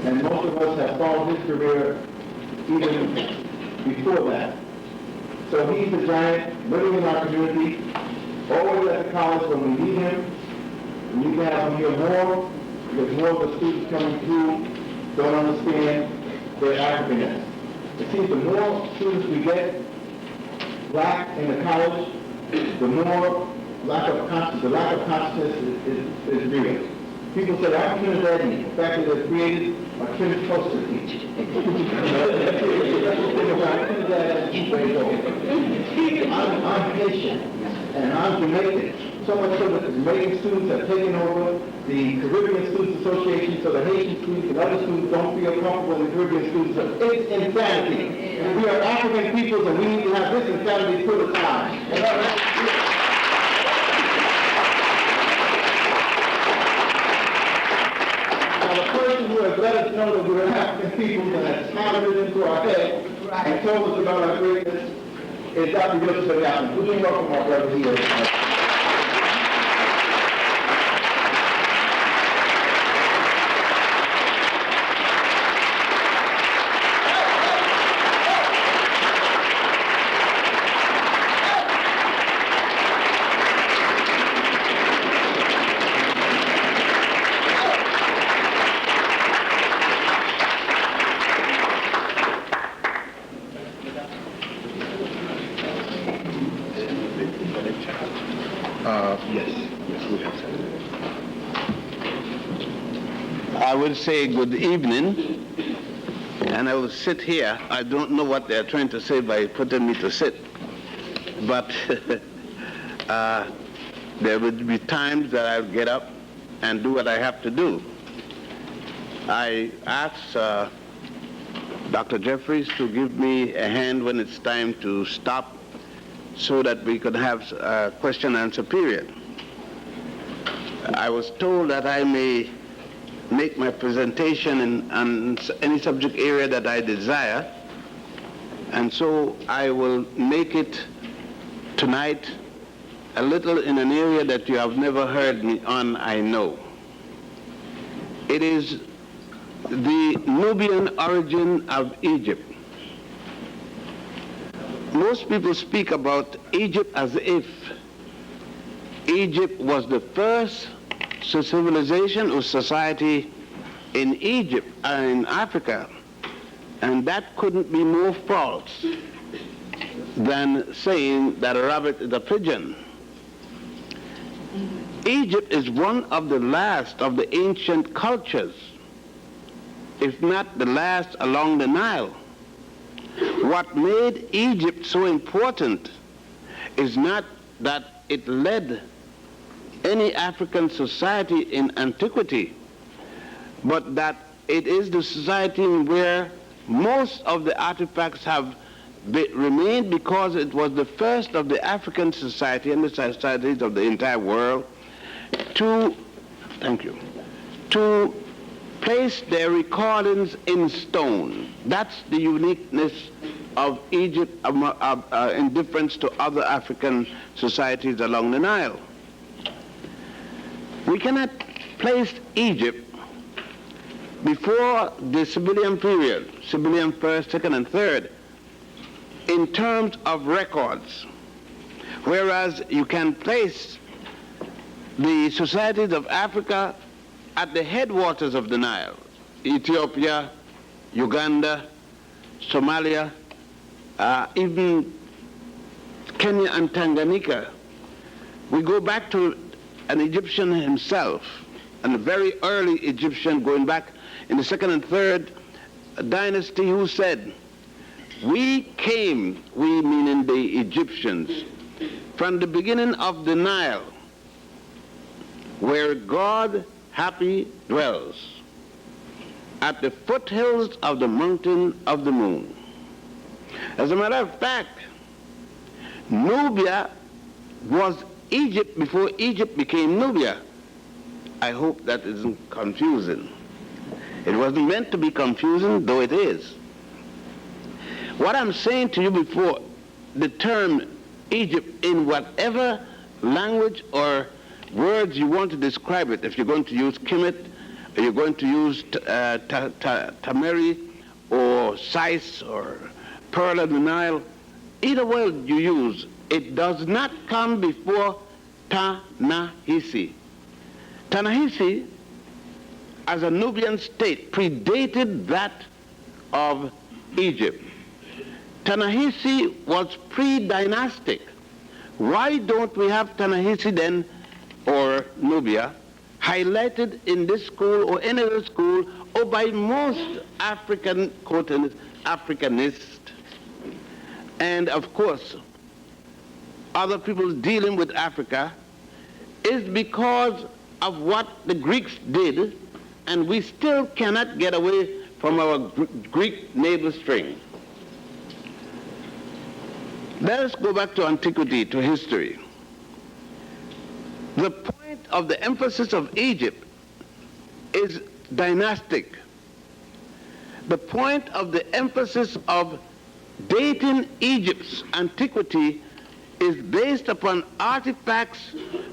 and most of us have followed his career even before that. So he's a giant living in our community, always at the college when we need him. We need to have him here more, because more of the students coming through don't understand their Africanness. It seems the more students we get black in the college, the more the lack of consciousness is real. People say, I'm Trinidadian. The fact that they're created are Trinidad close to each. I'm Haitian, and I'm Jamaican. So much so that the Jamaican students have taken over the Caribbean Students Association, so the Haitian students and other students don't feel comfortable with the Caribbean students. So it's insanity. We are African peoples, and we need to have this insanity put aside. Who has let us know that we're African people and has hammered it into our head and told us about our greatness is Dr. Yosef. Please welcome our brother here. I will say good evening, and I will sit here. I don't know what they're trying to say by putting me to sit, but there will be times that I'll get up and do what I have to do. I asked Dr. Jeffries to give me a hand when it's time to stop so that we could have a question-answer period. I was told that I may make my presentation on any subject area that I desire, and so I will make it tonight a little in an area that you have never heard me on, I know. It is the Nubian origin of Egypt. Most people speak about Egypt as if Egypt was the first civilization or society in Egypt and in Africa, and that couldn't be more false than saying that a rabbit is a pigeon. Egypt is one of the last of the ancient cultures, if not the last along the Nile. What made Egypt so important is not that it led any African society in antiquity, but that it is the society where most of the artifacts have remained, because it was the first of the African society and the societies of the entire world to place their recordings in stone. That's the uniqueness of Egypt in difference to other African societies along the Nile. We cannot place Egypt before the Sibyllian period, Sibyllian first, second, and third, in terms of records, whereas you can place the societies of Africa at the headwaters of the Nile, Ethiopia, Uganda, Somalia, even Kenya and Tanganyika. We go back to an Egyptian himself, and a very early Egyptian going back in the second and third dynasty, who said, we came, we meaning the Egyptians, from the beginning of the Nile, where God happy dwells, at the foothills of the mountain of the moon. As a matter of fact, Nubia was Egypt before Egypt became Nubia. I hope that isn't confusing. It wasn't meant to be confusing, though it is. What I'm saying to you before, the term Egypt, in whatever language or words you want to describe it, if you're going to use Kemet you're going to use Tamari or Sais or Pearl of the Nile, either word you use, it does not come before Ta-Nehisi. Ta-Nehisi, as a Nubian state, predated that of Egypt. Ta-Nehisi was pre-dynastic. Why don't we have Ta-Nehisi then, or Nubia, highlighted in this school or any other school, or by most African Africanists, and of course, other people dealing with Africa, is because of what the Greeks did, and we still cannot get away from our Greek navel string. Let us go back to antiquity, to history. The point of the emphasis of Egypt is dynastic. The point of the emphasis of dating Egypt's antiquity is based upon artifacts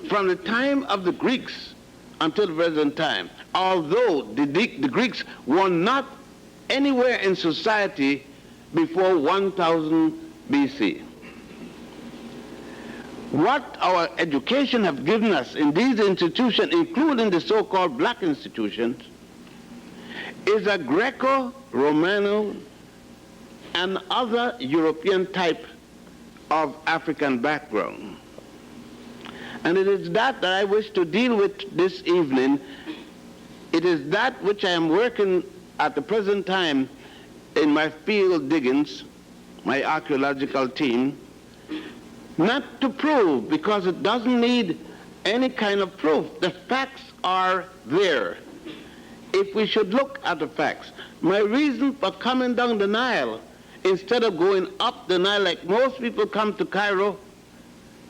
from the time of the Greeks until the present time, although the Greeks were not anywhere in society before 1000 BC. What our education have given us in these institutions, including the so-called black institutions, is a Greco-Romano and other European type of African background. And it is that I wish to deal with this evening. It is that which I am working at the present time in my field diggings, my archaeological team, not to prove, because it doesn't need any kind of proof. The facts are there. If we should look at the facts. My reason for coming down the Nile, instead of going up the Nile like most people come to Cairo,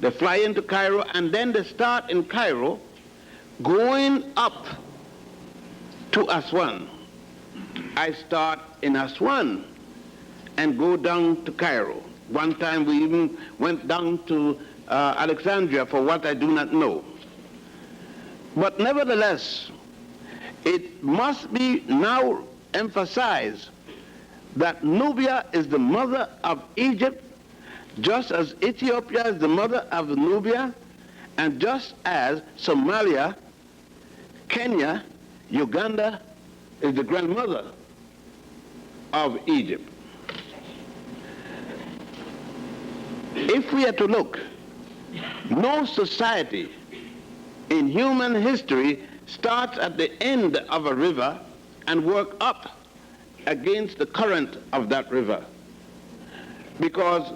they fly into Cairo and then they start in Cairo, going up to Aswan. I start in Aswan and go down to Cairo. One time we even went down to Alexandria for what I do not know. But nevertheless, it must be now emphasized that Nubia is the mother of Egypt, just as Ethiopia is the mother of Nubia, and just as Somalia, Kenya, Uganda is the grandmother of Egypt. If we are to look, no society in human history starts at the end of a river and work up against the current of that river. Because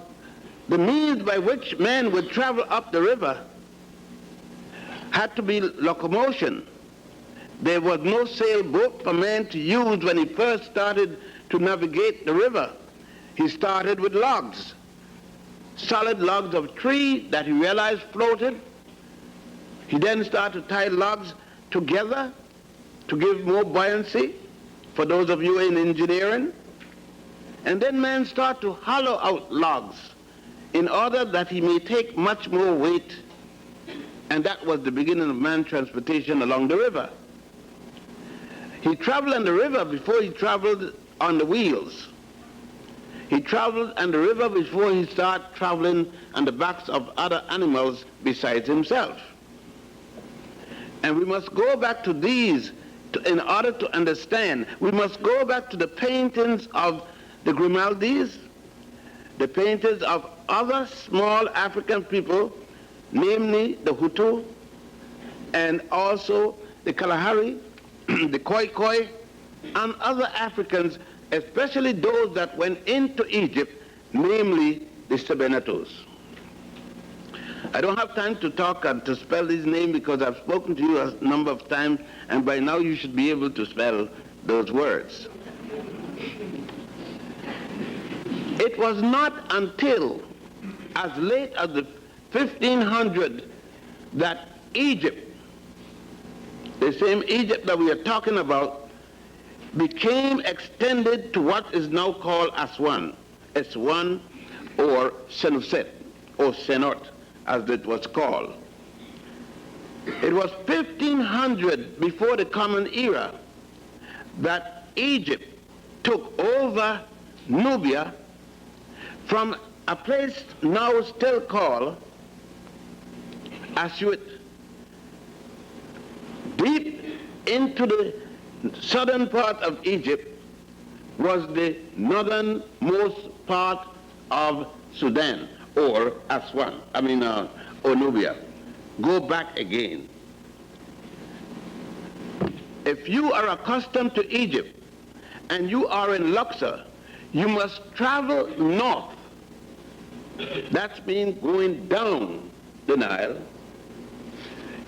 the means by which men would travel up the river had to be locomotion. There was no sailboat for man to use when he first started to navigate the river. He started with logs, solid logs of tree that he realized floated. He then started to tie logs together to give more buoyancy for those of you in engineering. And then man started to hollow out logs in order that he may take much more weight. And that was the beginning of man's transportation along the river. He traveled on the river before he traveled on the wheels. He traveled on the river before he started traveling on the backs of other animals besides himself. And we must go back to these in order to understand. We must go back to the paintings of the Grimaldis, the paintings of other small African people, namely the Hutu, and also the Kalahari, the Khoikhoi, and other Africans, especially those that went into Egypt, namely the Sebenetos. I don't have time to talk and to spell these names because I've spoken to you a number of times, and by now you should be able to spell those words. It was not until as late as the 1500 that Egypt, the same Egypt that we are talking about, became extended to what is now called Aswan, Aswan or Senusset, or Senot, as it was called. It was 1500 before the Common Era that Egypt took over Nubia from a place now still called Assuit, deep into the southern part of Egypt was the northernmost part of Sudan, or Aswan, or Nubia. Go back again. If you are accustomed to Egypt and you are in Luxor, you must travel north. That means going down the Nile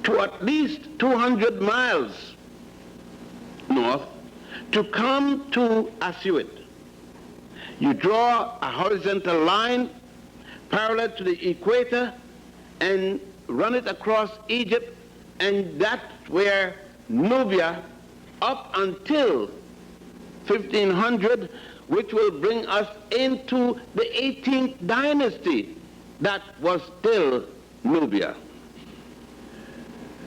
to at least 200 miles north to come to Assuit. You draw a horizontal line parallel to the equator and run it across Egypt, and that's where Nubia, up until 1500, which will bring us into the 18th dynasty, that was still Nubia.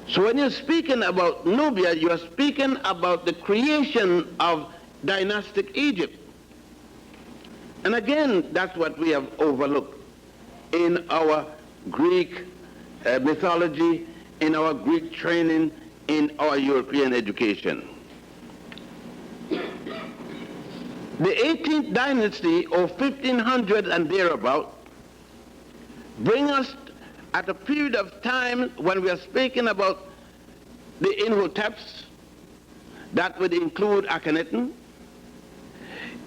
So when you're speaking about Nubia, you're speaking about the creation of dynastic Egypt. And again, that's what we have overlooked in our Greek mythology, in our Greek training, in our European education. The 18th dynasty, or 1500 and thereabout, bring us at a period of time when we are speaking about the Inhoteps. That would include Akhenaten.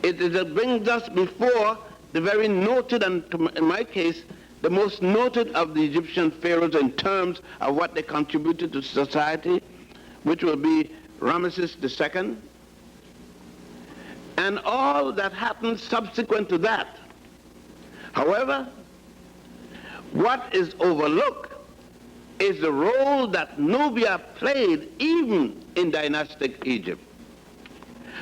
It brings us before the very noted, and in my case, the most noted of the Egyptian pharaohs in terms of what they contributed to society, which will be Ramesses II, and all that happened subsequent to that. However, what is overlooked is the role that Nubia played even in dynastic Egypt.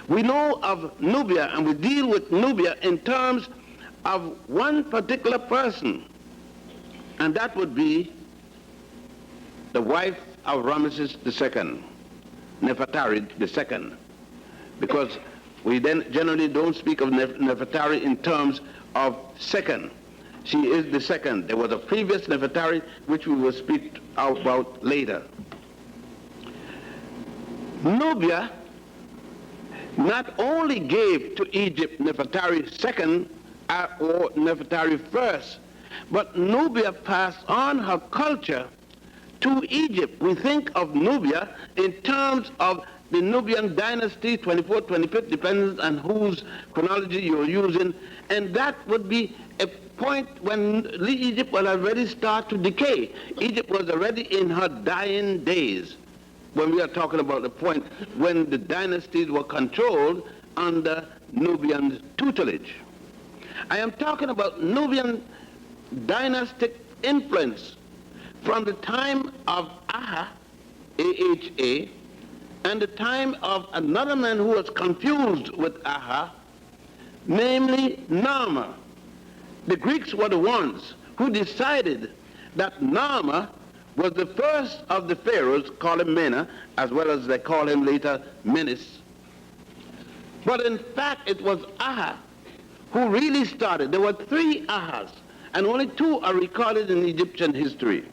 We know of Nubia, and we deal with Nubia in terms of one particular person, and that would be the wife of Ramesses II, Nefertari II, because we then generally don't speak of Nefertari in terms of second. She is the second. There was a previous Nefertari, which we will speak about later. Nubia not only gave to Egypt Nefertari II or Nefertari I, but Nubia passed on her culture to Egypt. We think of Nubia in terms of the Nubian dynasty, 24th, 25th, depends on whose chronology you're using, and that would be a point when Egypt will already start to decay. Egypt was already in her dying days when we are talking about the point when the dynasties were controlled under Nubian tutelage. I am talking about Nubian dynastic influence from the time of Aha, A-H-A, and the time of another man who was confused with Aha, namely Narmer. The Greeks were the ones who decided that Narmer was the first of the pharaohs, call him Mena, as well as they call him later Menes. But in fact, it was Aha who really started. There were 3 Ahas, and only 2 are recorded in Egyptian history.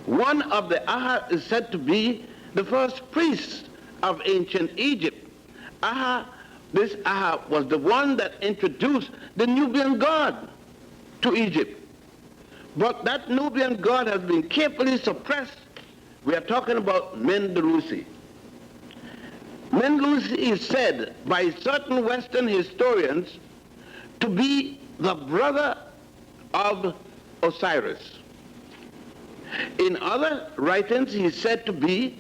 One of the Aha is said to be the first priest of ancient Egypt. This Aha was the one that introduced the Nubian god to Egypt. But that Nubian god has been carefully suppressed. We are talking about Mendelusi. Mendelusi is said by certain Western historians to be the brother of Osiris. In other writings, he is said to be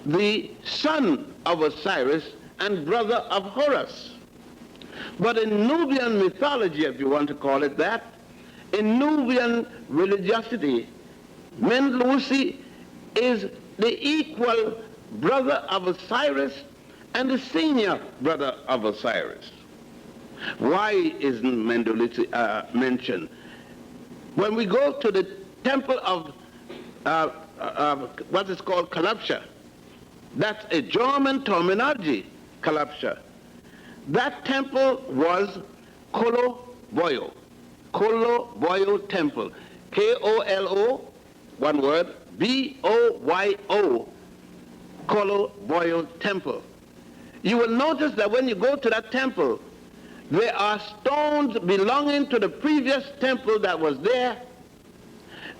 the son of Osiris and brother of Horus. But in Nubian mythology, if you want to call it that, in Nubian religiosity, Mendelusi is the equal brother of Osiris and the senior brother of Osiris. Why isn't Mendelusi mentioned? When we go to the temple of what is called Kalabsha, That's a German terminology, Kalapsha. That temple was Kolo-Boyo. Kolo-Boyo Temple. K-O-L-O, one word, B-O-Y-O, Kolo-Boyo Temple. You will notice that when you go to that temple, there are stones belonging to the previous temple that was there.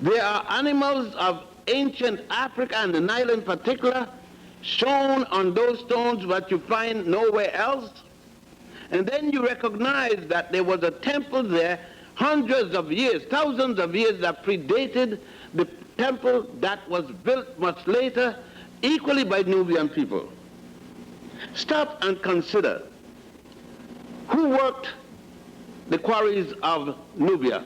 There are animals of ancient Africa and the Nile in particular shown on those stones that you find nowhere else. And then you recognize that there was a temple there hundreds of years, thousands of years that predated the temple that was built much later, equally by Nubian people. Stop and consider who worked the quarries of Nubia.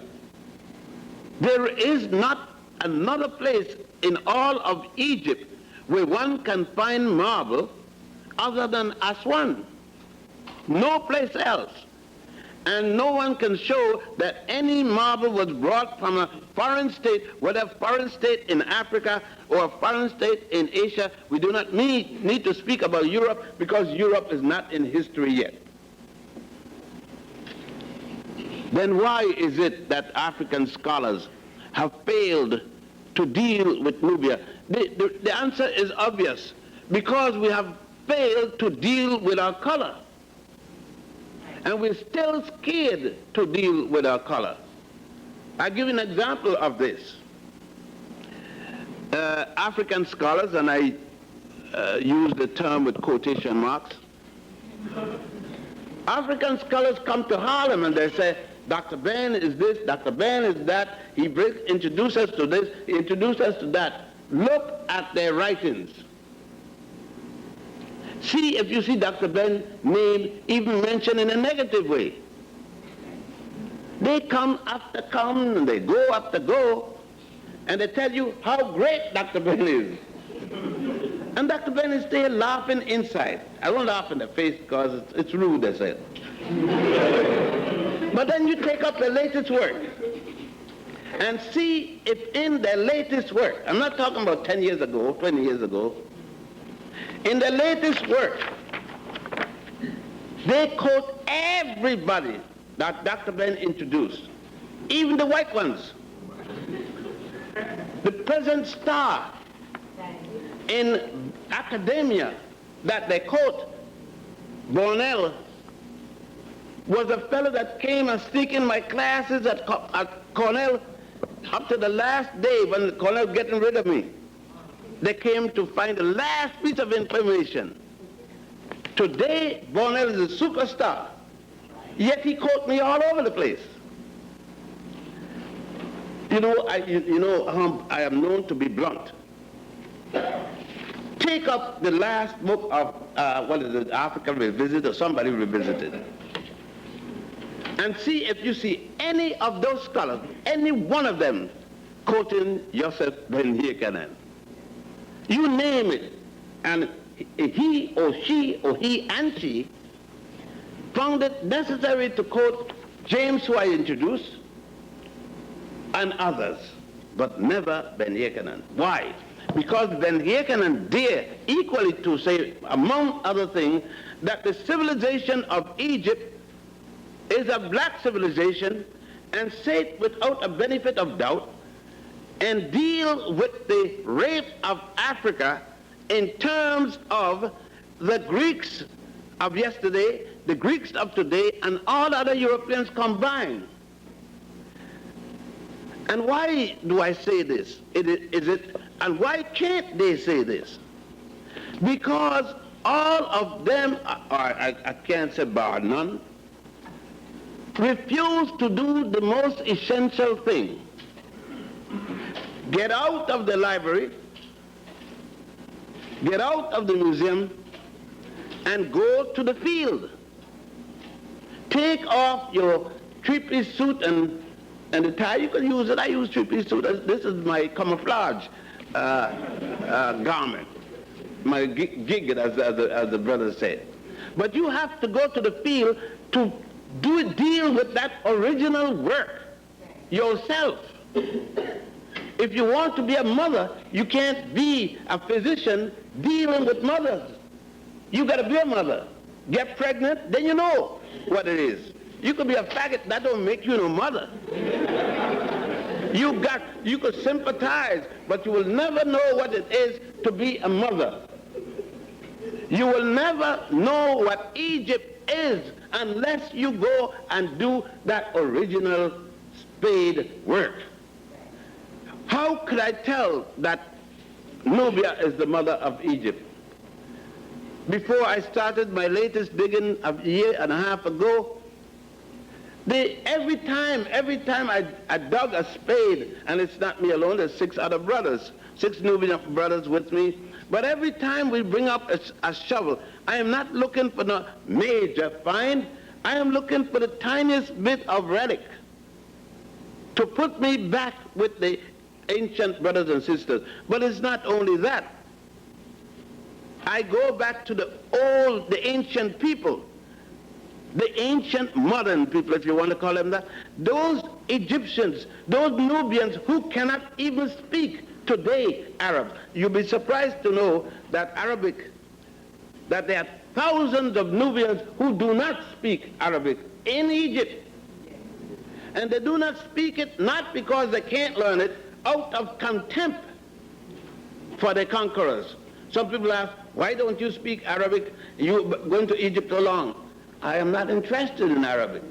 There is not another place in all of Egypt where one can find marble other than Aswan. No place else. And no one can show that any marble was brought from a foreign state, whether a foreign state in Africa or a foreign state in Asia. We do not need to speak about Europe because Europe is not in history yet. Then why is it that African scholars have failed to deal with Nubia? The answer is obvious. Because we have failed to deal with our color. And we're still scared to deal with our color. I'll give you an example of this. African scholars, and I use the term with quotation marks, African scholars come to Harlem and they say, Dr. Ben is this, Dr. Ben is that, he introduces us to this, he introduces us to that. Look at their writings. See if you see Dr. Ben's name even mentioned in a negative way. They come after come, and they go after go, and they tell you how great Dr. Ben is. And Dr. Ben is still laughing inside. I won't laugh in the face because it's rude, I said. But then you take up the latest work and see if in the latest work, I'm not talking about 10 years ago, 20 years ago, in the latest work, they quote everybody that Dr. Ben introduced, even the white ones. The present star in academia that they quote, Bonnell, was a fellow that came and sneak in my classes at Cornell up to the last day when Cornell getting rid of me. They came to find the last piece of information. Today, Bonnell is a superstar, yet he quotes me all over the place. I am known to be blunt. Take up the last book of, Africa Revisited, or somebody revisited, and see if you see any of those scholars, any one of them, quoting Yosef ben Jochannan. You name it, and he or she or he and she found it necessary to quote James, who I introduced, and others, but never ben Jochannan. Why? Because ben Jochannan dare equally to say, among other things, that the civilization of Egypt is a black civilization, and say it without a benefit of doubt, and deal with the rape of Africa in terms of the Greeks of yesterday, the Greeks of today, and all other Europeans combined. And why do I say this? And why can't they say this? Because all of them, I can't say bar none, refuse to do the most essential thing. Get out of the library, get out of the museum, and go to the field. Take off your three-piece suit and the tie. You can use it. I use three-piece suit. This is my camouflage garment, my gig, as the brother said. But you have to go to the field to deal with that original work yourself. If you want to be a mother, you can't be a physician dealing with mothers. You got to be a mother. Get pregnant, then you know what it is. You could be a faggot, that don't make you no mother. You could sympathize, but you will never know what it is to be a mother. You will never know what Egypt is unless you go and do that original spade work. How could I tell that Nubia is the mother of Egypt? Before I started my latest digging a year and a half ago, every time I dug a spade, and it's not me alone, there's 6 other brothers, 6 Nubian brothers with me, but every time we bring up a shovel, I am not looking for the major find, I am looking for the tiniest bit of relic to put me back with the ancient brothers and sisters. But it's not only that. I go back to the ancient people, the ancient modern people, if you want to call them that, those Egyptians, those Nubians who cannot even speak today Arab. You'll be surprised to know that that there are thousands of Nubians who do not speak Arabic in Egypt. And they do not speak it not because they can't learn it, out of contempt for the conquerors. Some people ask, why don't you speak Arabic? You're going to Egypt so long. I am not interested in Arabic.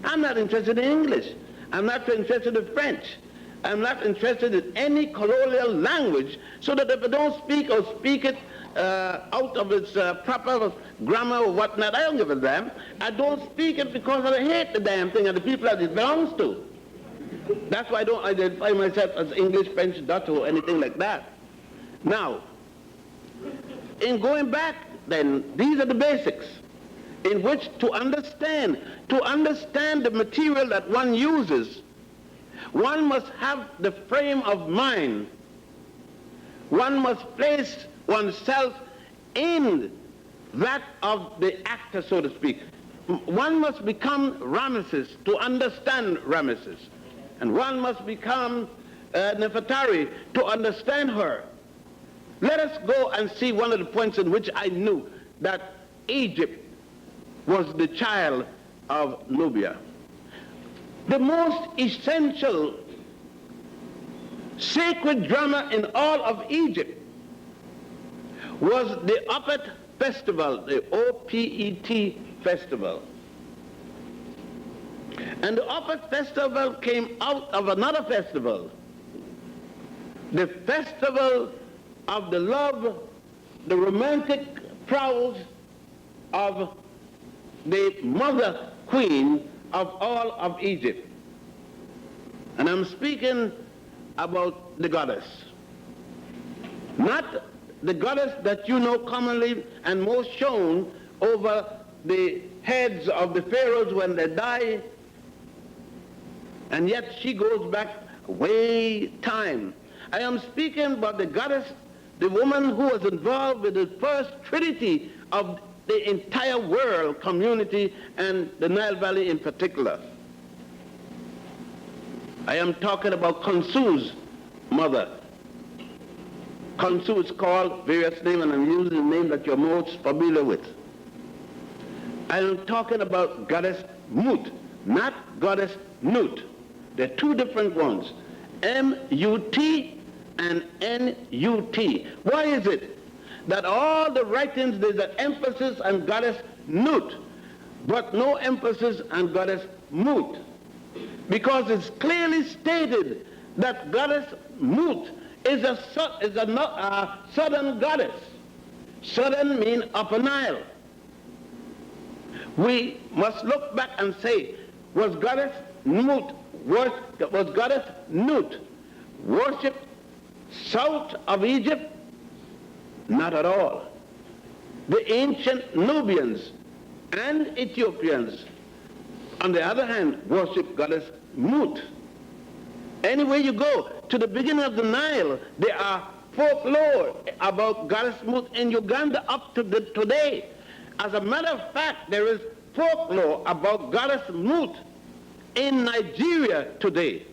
I'm not interested in English. I'm not interested in French. I'm not interested in any colonial language, so that if I don't speak or speak it out of its proper grammar or whatnot, I don't give a damn. I don't speak it because I hate the damn thing and the people that it belongs to. That's why I don't identify myself as English, French, Dutch, or anything like that. Now, in going back, then, these are the basics in which to understand the material that one uses, one must have the frame of mind. One must place oneself in that of the actor, so to speak. One must become Ramesses to understand Ramesses. And one must become Nefertari to understand her. Let us go and see one of the points in which I knew that Egypt was the child of Nubia. The most essential sacred drama in all of Egypt was the Opet Festival, the O-P-E-T festival. And the Opet Festival came out of another festival, the festival of the love, the romantic prowess of the mother queen of all of Egypt. And I'm speaking about the goddess. Not the goddess that you know commonly and most shown over the heads of the pharaohs when they die, and yet she goes back way time. I am speaking about the goddess, the woman who was involved with the first trinity of the entire world community and the Nile Valley in particular. I am talking about Khonsu's mother. Khonsu is called various names, and I'm using the name that you're most familiar with. I am talking about goddess Mut, not goddess Nut. They're 2 different ones, M-U-T and N-U-T. Why is it that all the writings there's an emphasis on goddess Nut, but no emphasis on goddess Mut? Because it's clearly stated that goddess Mut is a southern goddess. Southern means Upper Nile. We must look back and say, was goddess Nut worshipped south of Egypt? Not at all. The ancient Nubians and Ethiopians, on the other hand, worship goddess Mut. Anywhere you go, to the beginning of the Nile, there are folklore about goddess Mut in Uganda up to today. As a matter of fact, there is folklore about goddess Mut in Nigeria today,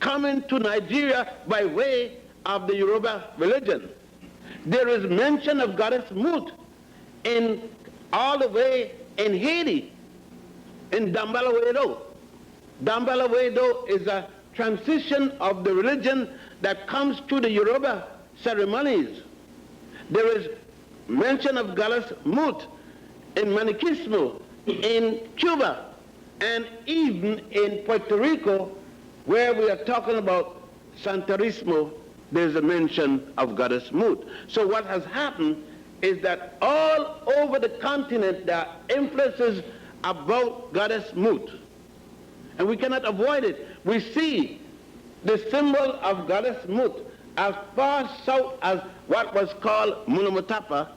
coming to Nigeria by way of the Yoruba religion. There is mention of goddess Mut in all the way in Haiti, in Dambalawedo. Dambalawedo is a transition of the religion that comes to the Yoruba ceremonies. There is mention of goddess Mut in Maniquismo, in Cuba, and even in Puerto Rico, where we are talking about Santerismo, there's a mention of goddess Mut. So what has happened is that all over the continent there are influences about goddess Mut. And we cannot avoid it. We see the symbol of goddess Mut as far south as what was called Munomotapa,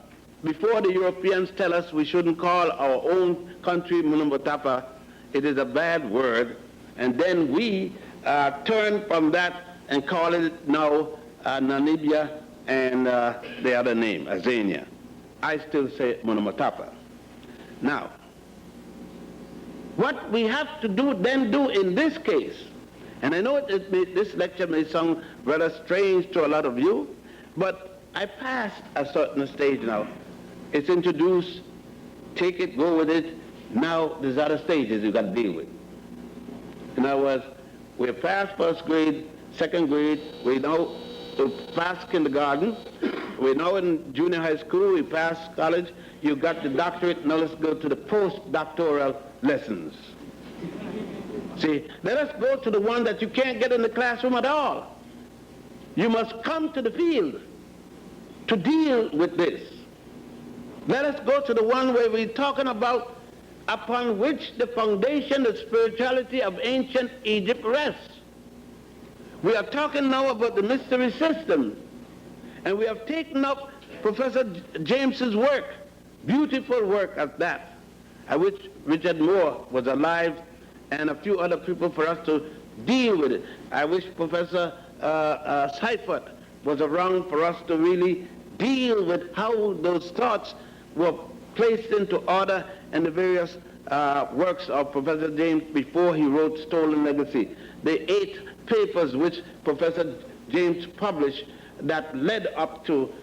before the Europeans tell us we shouldn't call our own country Munomotapa. It is a bad word. And then we turn from that and call it now Namibia and the other name, Azania. I still say Munomotapa. Now, what we have to do in this case, and I know this lecture may sound rather strange to a lot of you, but I passed a certain stage now. It's introduced, take it, go with it. Now there's other stages you've got to deal with. In other words, we're past first grade, second grade, we now past kindergarten, we're now in junior high school, we passed college, you got the doctorate, now let's go to the postdoctoral lessons. See, let us go to the one that you can't get in the classroom at all. You must come to the field to deal with this. Let us go to the one where we're talking about upon which the foundation, the spirituality of ancient Egypt rests. We are talking now about the mystery system, and we have taken up Professor James's work, beautiful work at that. I wish Richard Moore was alive and a few other people for us to deal with it. I wish Professor Seifert was around for us to really deal with how those thoughts were placed into order in the various works of Professor James before he wrote Stolen Legacy. The 8 papers which Professor James published that led up to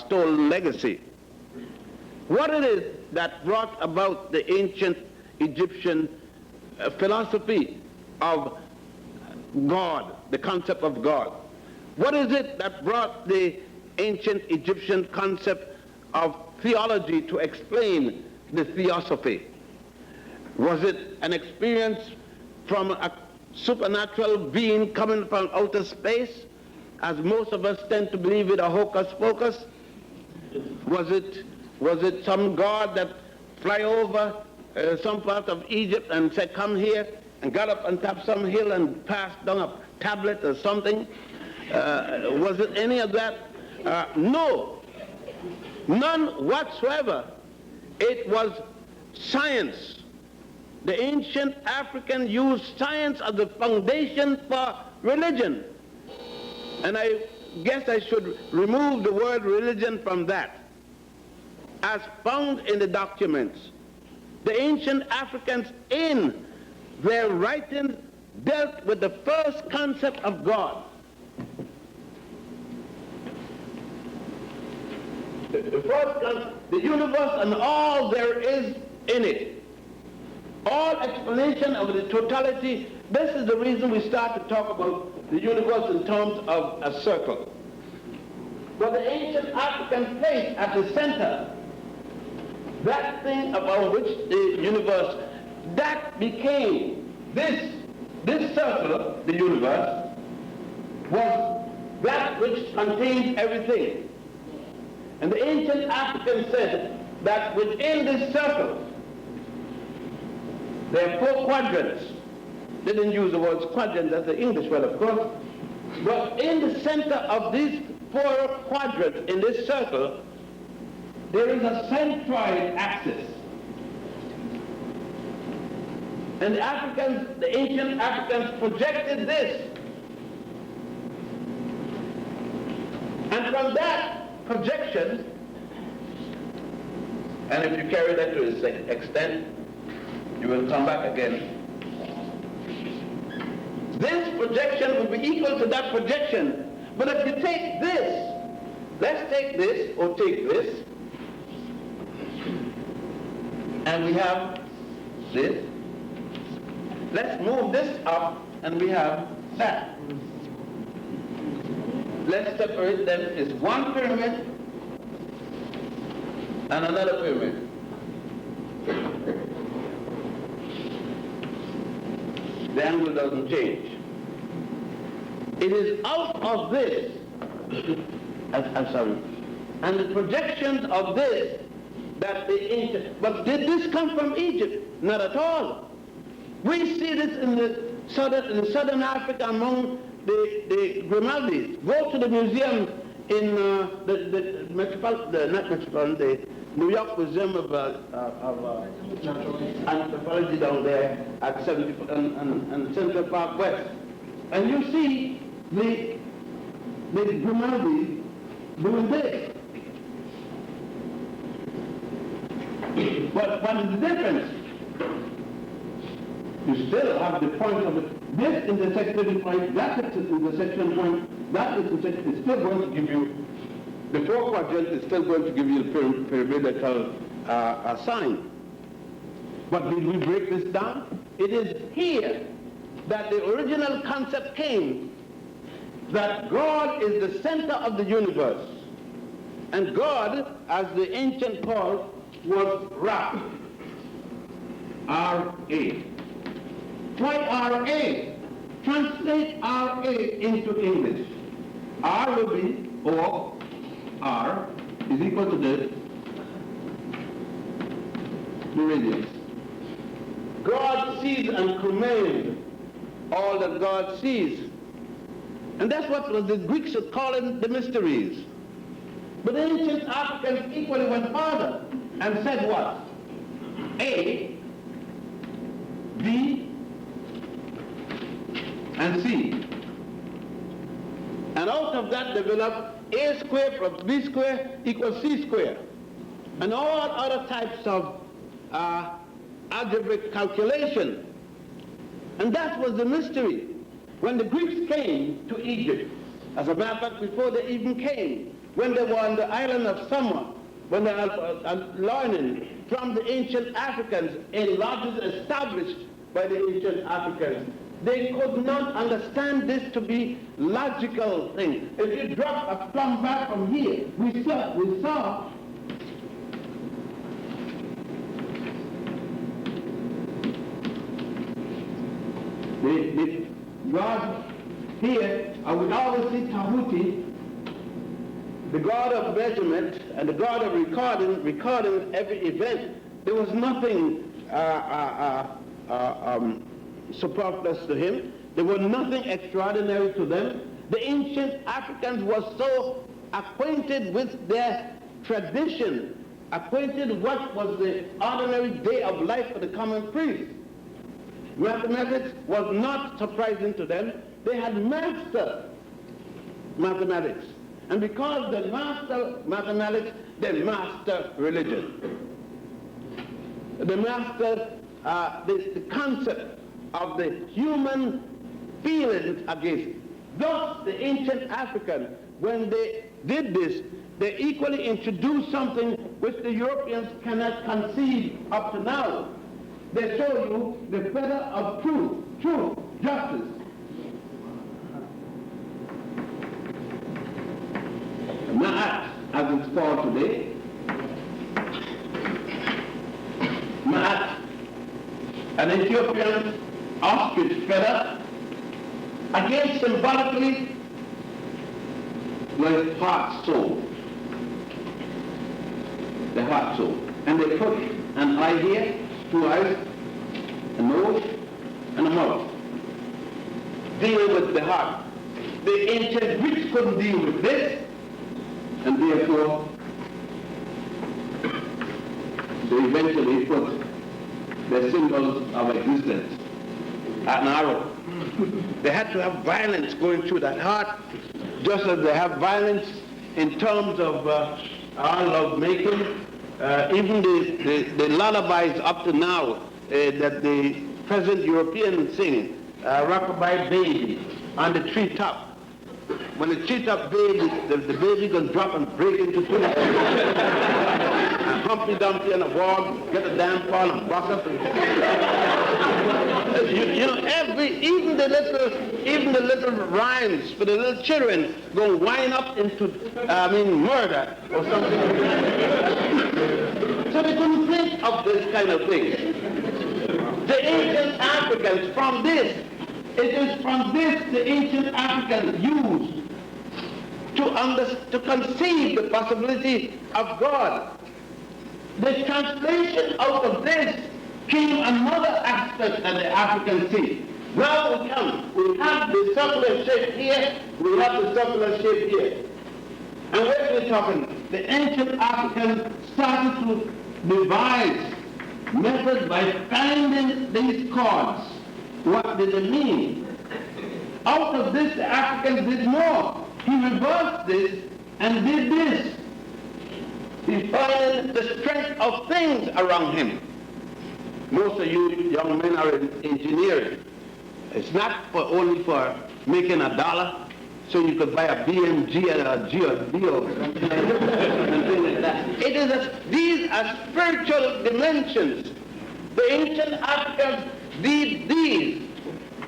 Stolen Legacy. What it is that brought about the ancient Egyptian philosophy of God, the concept of God? What is it that brought the ancient Egyptian concept of theology to explain the theosophy? Was it an experience from a supernatural being coming from outer space, as most of us tend to believe it, a hocus pocus? Was it some god that fly over some part of Egypt and said, come here, and got up on top some hill and passed down a tablet or something? Was it any of that? No, none whatsoever. It was science. The ancient African used science as the foundation for religion. And I guess I should remove the word religion from that. As found in the documents, the ancient Africans in their writings dealt with the first concept of God. The first concept, the universe and all there is in it. All explanation of the totality. This is the reason we start to talk about the universe in terms of a circle. But the ancient African placed at the center that thing upon which the universe, that became this circle, the universe, was that which contains everything. And the ancient Africans said that within this circle, there are 4 quadrants. They didn't use the word quadrant, that's the English word, of course. But in the center of these 4 quadrants in this circle, there is a centroid axis. And the ancient Africans projected this. And from that projection, and if you carry that to its extent, you will come back again. This projection will be equal to that projection. But if you take this let's take this, or take this, and we have this. Let's move this up, and we have that. Let's separate them as one pyramid and another pyramid. The angle doesn't change. It is out of this, I'm sorry, and the projections of this that the ancient, but did this come from Egypt? Not at all. We see this in southern Africa among the Grimaldis. Go to the museum in the New York Museum of Anthropology down there at 70th and Central Park West, and you see the Grimaldis doing this. But what is the difference? You still have the point of it. This intersecting point, that intersection point, that intersection is still going to give you, the four quadrant is still going to give you the pyramidal sign. But did we break this down? It is here that the original concept came, that God is the center of the universe. And God, as the ancient called, was Ra. R-A. Why R-A? Translate R-A into English. R will be, or R is equal to the radius. God sees and commands all that God sees. And that's what the Greeks would call it the mysteries. But the ancient Africans equally went further and said what? A, B, and C. And out of that developed A squared plus B squared equals C squared. And all other types of algebraic calculation. And that was the mystery. When the Greeks came to Egypt, as a matter of fact, before they even came, when they were on the island of Summer, when they were learning from the ancient Africans in lodges established by the ancient Africans, they could not understand this to be logical thing. If you drop a plumb back from here, we saw God here, I would always see Tahuti, the God of measurement and the God of recording every event. There was nothing superfluous to him. There was nothing extraordinary to them. The ancient Africans were so acquainted with their tradition, acquainted what was the ordinary day of life for the common priest. Mathematics was not surprising to them. They had mastered mathematics. And because they master mathematics, they master religion. They master the concept of the human feelings against. Thus, the ancient African, when they did this, they equally introduced something which the Europeans cannot conceive up to now. They show you the feather of truth, justice. Ma'at, as it's called today, Ma'at, an Ethiopian ostrich feather, again symbolically was heart soul. The heart soul. And they put an eye here, two eyes, a nose, and a mouth. Deal with the heart. The ancient Greeks couldn't deal with this, and therefore they eventually put the symbols of existence at an arrow. They had to have violence going through that heart, just as they have violence in terms of our love making. Even the lullabies up to now that the present Europeans sing, Rockabye Baby on the treetop. when the cheetah baby, the baby can drop and break into two. And Humpty Dumpty and a wall, get a damn fall and bust up. You know, even the little rhymes for the little children go wind up into, murder or something. So they couldn't think of this kind of thing. The ancient Africans, from this, it is from this the ancient Africans used to conceive the possibility of God. The translation out of this came another aspect that the Africans see. Now we have the circular shape here, we have the circular shape here. And what we're talking, the ancient Africans started to devise methods by finding these chords. What did they mean? Out of this, the Africans did more. He reversed this and did this. He found the strength of things around him. Most of you young men are in engineering. It's not only for making a dollar, so you could buy a BMG and a G or D or something like that. These are spiritual dimensions. The ancient Africans did these.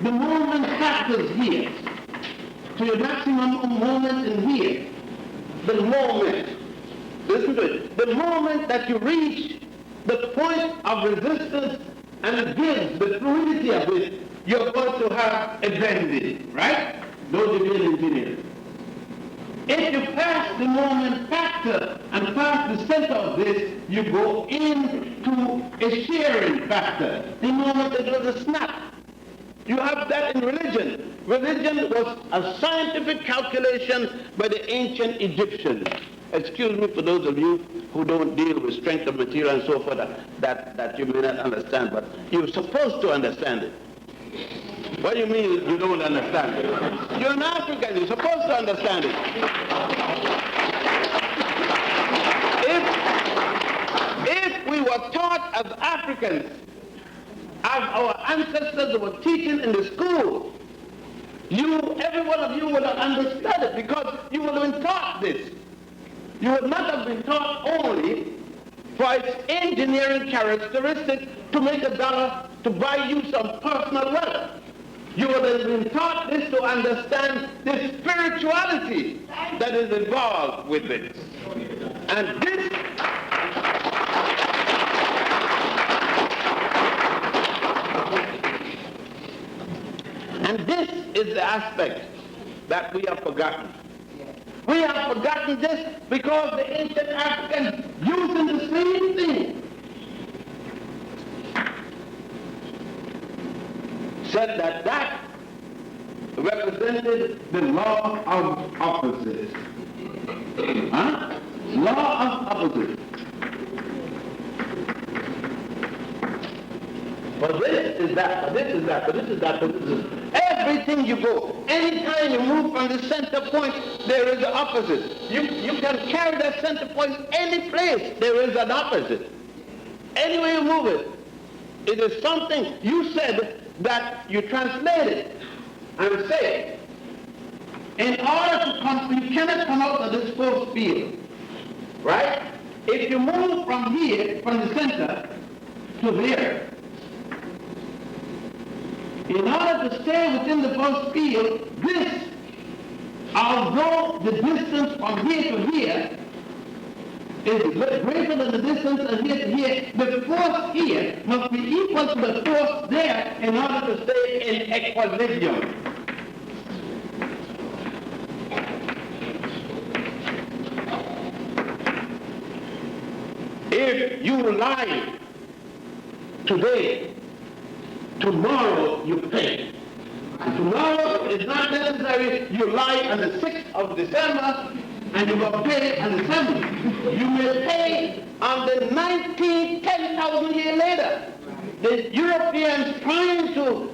The moment factors here. To your maximum moment in here. The moment. Listen to it. The moment that you reach the point of resistance and it gives the fluidity of it, you're going to have a bending, right? Those of you in engineering. If you pass the moment factor and pass the center of this, you go into a shearing factor. The moment it was a snap. You have that in religion. Religion was a scientific calculation by the ancient Egyptians. Excuse me for those of you who don't deal with strength of material and so forth that you may not understand, but you're supposed to understand it. What do you mean you don't understand it? You're an African, you're supposed to understand it. If we were taught as Africans, as our ancestors were teaching in the school, every one of you would have understood it because you would have been taught this. You would not have been taught only for its engineering characteristics to make a dollar to buy you some personal wealth. You would have been taught this to understand the spirituality that is involved with it. And this is the aspect that we have forgotten. We have forgotten this because the ancient Africans using the same thing said that represented the law of opposites. Huh? Law of opposites. But this is that, but this is that, but this is that, but this is everything you go. Anytime you move from the center point, there is an opposite. You can carry that center point any place, there is an opposite. Anywhere you move it, it is something you said that you translated and say, in order to come, you cannot come out of this force field, right? If you move from here, from the center to there, in order to stay within the force field, this, although the distance from here to here is greater than the distance from here to here, the force here must be equal to the force there in order to stay in equilibrium. If you lie today, tomorrow you pay. Tomorrow is not necessary you lie on the 6th of December and you will pay on the 7th. You will pay on the 19th, 10,000 years later. The Europeans trying to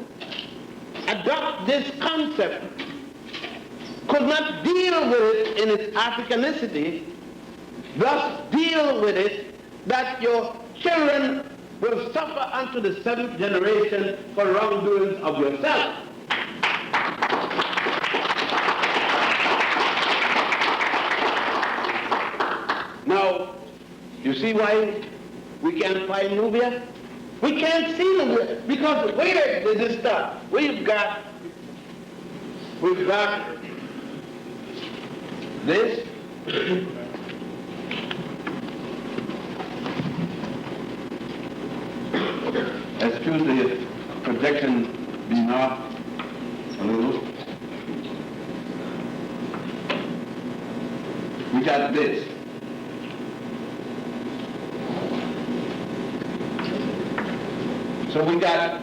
adopt this concept could not deal with it in its Africanicity, thus deal with it that your children will suffer unto the 7th generation for wrongdoings of yourself. see why we can't find Nubia? We can't see Nubia because where did this start? We've got this. Excuse the projection being off a little. We got this. So we got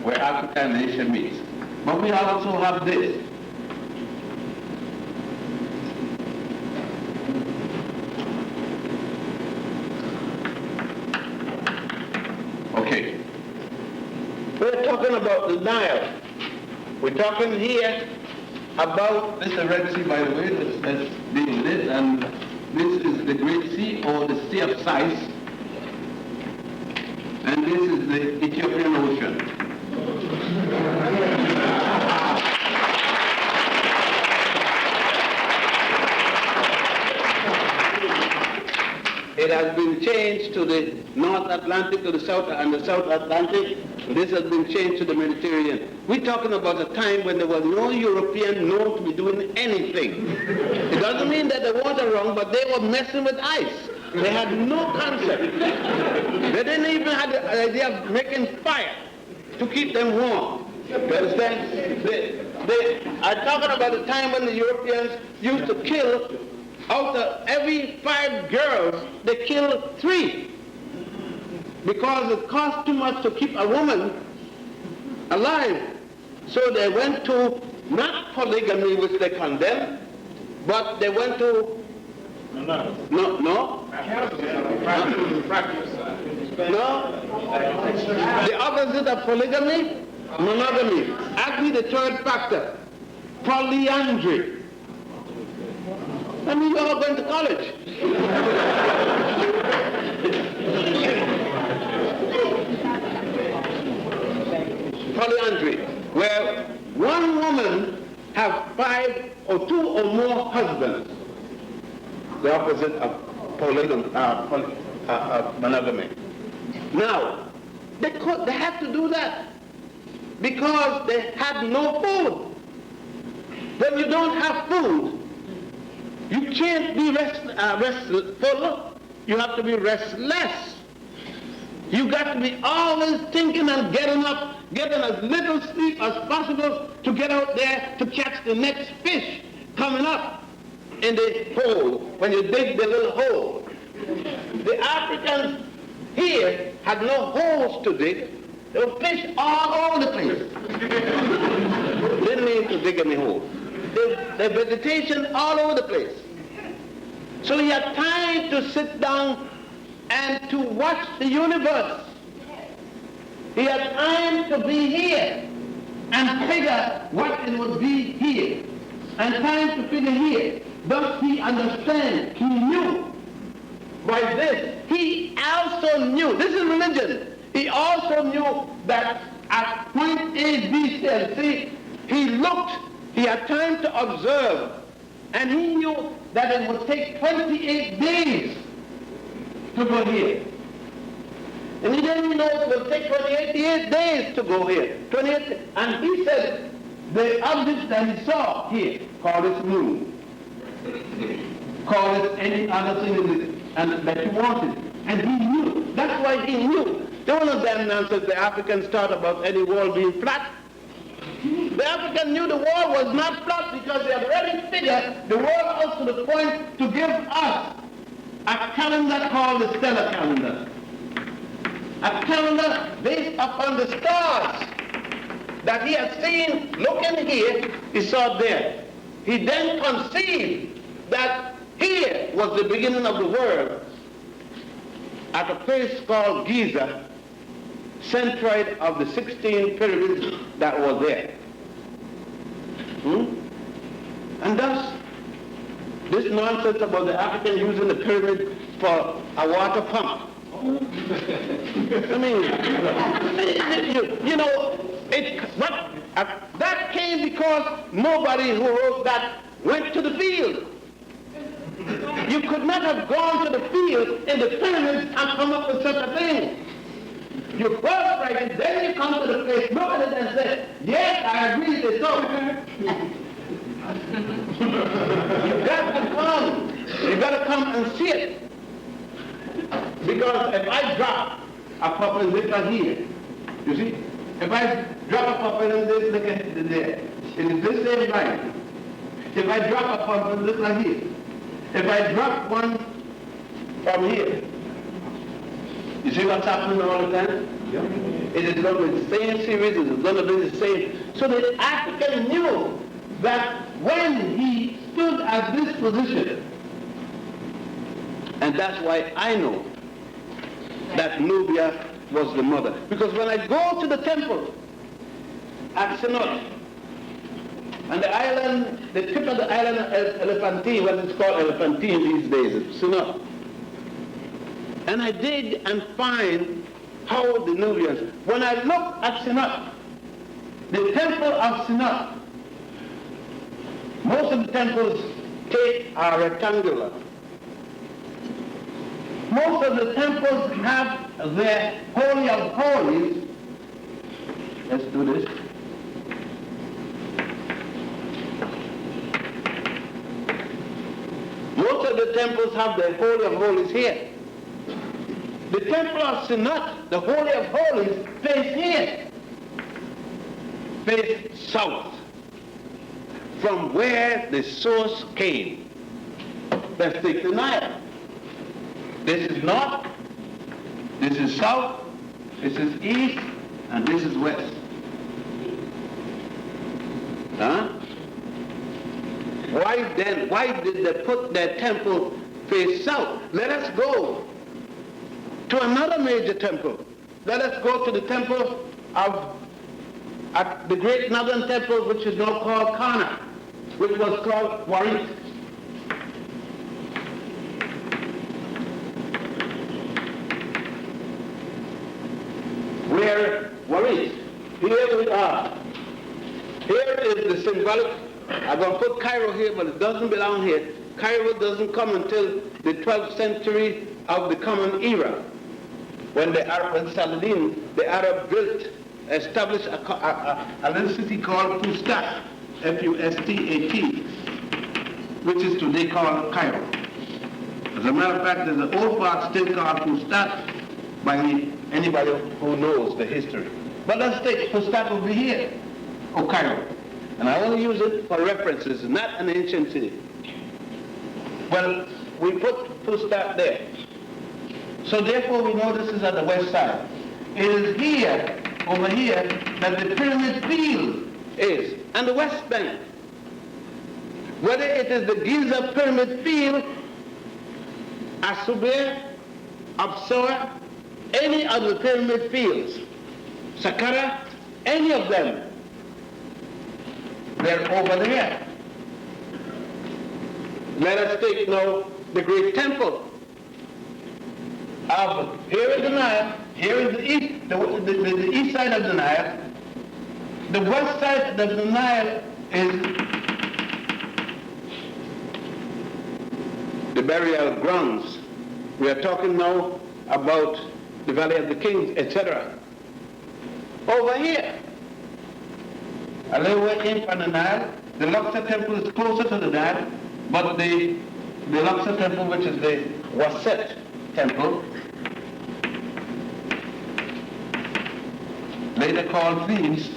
where Africa and Asia meets. But we also have this. Okay. We're talking about the Nile. We're talking here about, this is the Red Sea, by the way, that's being lit, and this is the Great Sea, or the Sea of Sighs, and this is the Ethiopian Ocean. It has been changed to the North Atlantic, to the South, and the South Atlantic. This has been changed to the Mediterranean. We're talking about a time when there was no European known to be doing anything. It doesn't mean that they weren't wrong, but they were messing with ice. They had no concept. They didn't even have the idea of making fire to keep them warm. You understand? They are talking about the time when the Europeans used to kill, out of every 5 girls, they killed 3. Because it cost too much to keep a woman alive. So they went to, not polygamy, which they condemned, but they went to, no? The opposite of polygamy, monogamy. Ask me the third factor, polyandry. I mean, you're all going to college. Polyandry, where one woman have 5 or 2 or more husbands. The opposite of monogamy. Now, they had to do that because they had no food. When you don't have food, you can't be restful, you have to be restless. You got to be always thinking and getting up, getting as little sleep as possible to get out there to catch the next fish coming up in the hole, when you dig the little hole. The Africans here had no holes to dig. There were fish all over the place. Didn't mean to dig any hole. The vegetation all over the place. So he had time to sit down and to watch the universe. He had time to be here and figure what it would be here. And time to figure here. Thus he understands, he knew. By this, he also knew, this is religion, he also knew that at point A, B, C, and C, he looked, he had time to observe, and he knew that it would take 28 days to go here. And he didn't know it would take 28 days to go here. 28, and he said the object that he saw here, call it moon, call it any other thing that you wanted. And he knew. That's why he knew. There was no damn nonsense the Africans thought about any wall being flat. The African knew the wall was not flat because they had already figured the wall out to the point to give us a calendar called the stellar calendar. A calendar based upon the stars that he had seen looking here, he saw there. He then conceived that here was the beginning of the world at a place called Giza, centroid of the 16 pyramids that were there. And thus, this nonsense about the African using the pyramid for a water pump. I mean, that came because nobody who wrote that went to the field. You could not have gone to the field in the pyramids and come up with such a thing. You first write it, then you come to the place, look at it and say, yes, I agree with it. So you got to come and see it. Because if I drop a perpendicular here, you see, if I drop a perpendicular there, it is this same line. If I drop a perpendicular here, if I drop one from here, you see what's happening all the time? Yeah. It is going to be the same series, it is going to be the same. So the African knew that when he stood at this position, and that's why I know that Nubia was the mother. Because when I go to the temple at Sinot, and the island, the tip of the island of Elephantine, what is called Elephantine these days, it's Sinot. And I dig and find how the Nubians, when I look at Sinot, the temple of Sinot, most of the temples are rectangular. Most of the temples have their Holy of Holies. Let's do this. Most of the temples have their Holy of Holies here. The temple of Sinat, the Holy of Holies, face here. Face south. From where the source came. Let's take the Nile. This is north, this is south, this is east, and this is west. Huh? Why then, why did they put their temple face south? Let us go to another major temple. Let us go to the temple of, at the great northern temple, which is now called Karnak, which was called Warit. Where Warit, here we are. Here is the symbolic, I'm going to put Cairo here, but it doesn't belong here. Cairo doesn't come until the 12th century of the Common Era, when the Arab, Saladin, the Arab established a little city called Fustat, F-U-S-T-A-T, which is today called Cairo. As a matter of fact, there's an old part still called Fustat by anybody who knows the history. But let's take Fustat over here, or Cairo. And I only use it for references, not an ancient city. Well, we put Fustat there. So therefore we know this is at the west side. It is here, over here, that the pyramid field is, and the west bank. Whether it is the Giza pyramid field, Asubir, Absor, any of the pyramid fields, Saqqara, any of them, they're over there. Let us take now the great temple of, here is the Nile, here is the east, the east side of the Nile. The west side of the Nile is the burial grounds. We are talking now about the Valley of the Kings, etc. Over here, a little way in from the Nile, the Luxor temple is closer to the Nile, but the Luxor temple, which is the Waset temple, later called Thebes,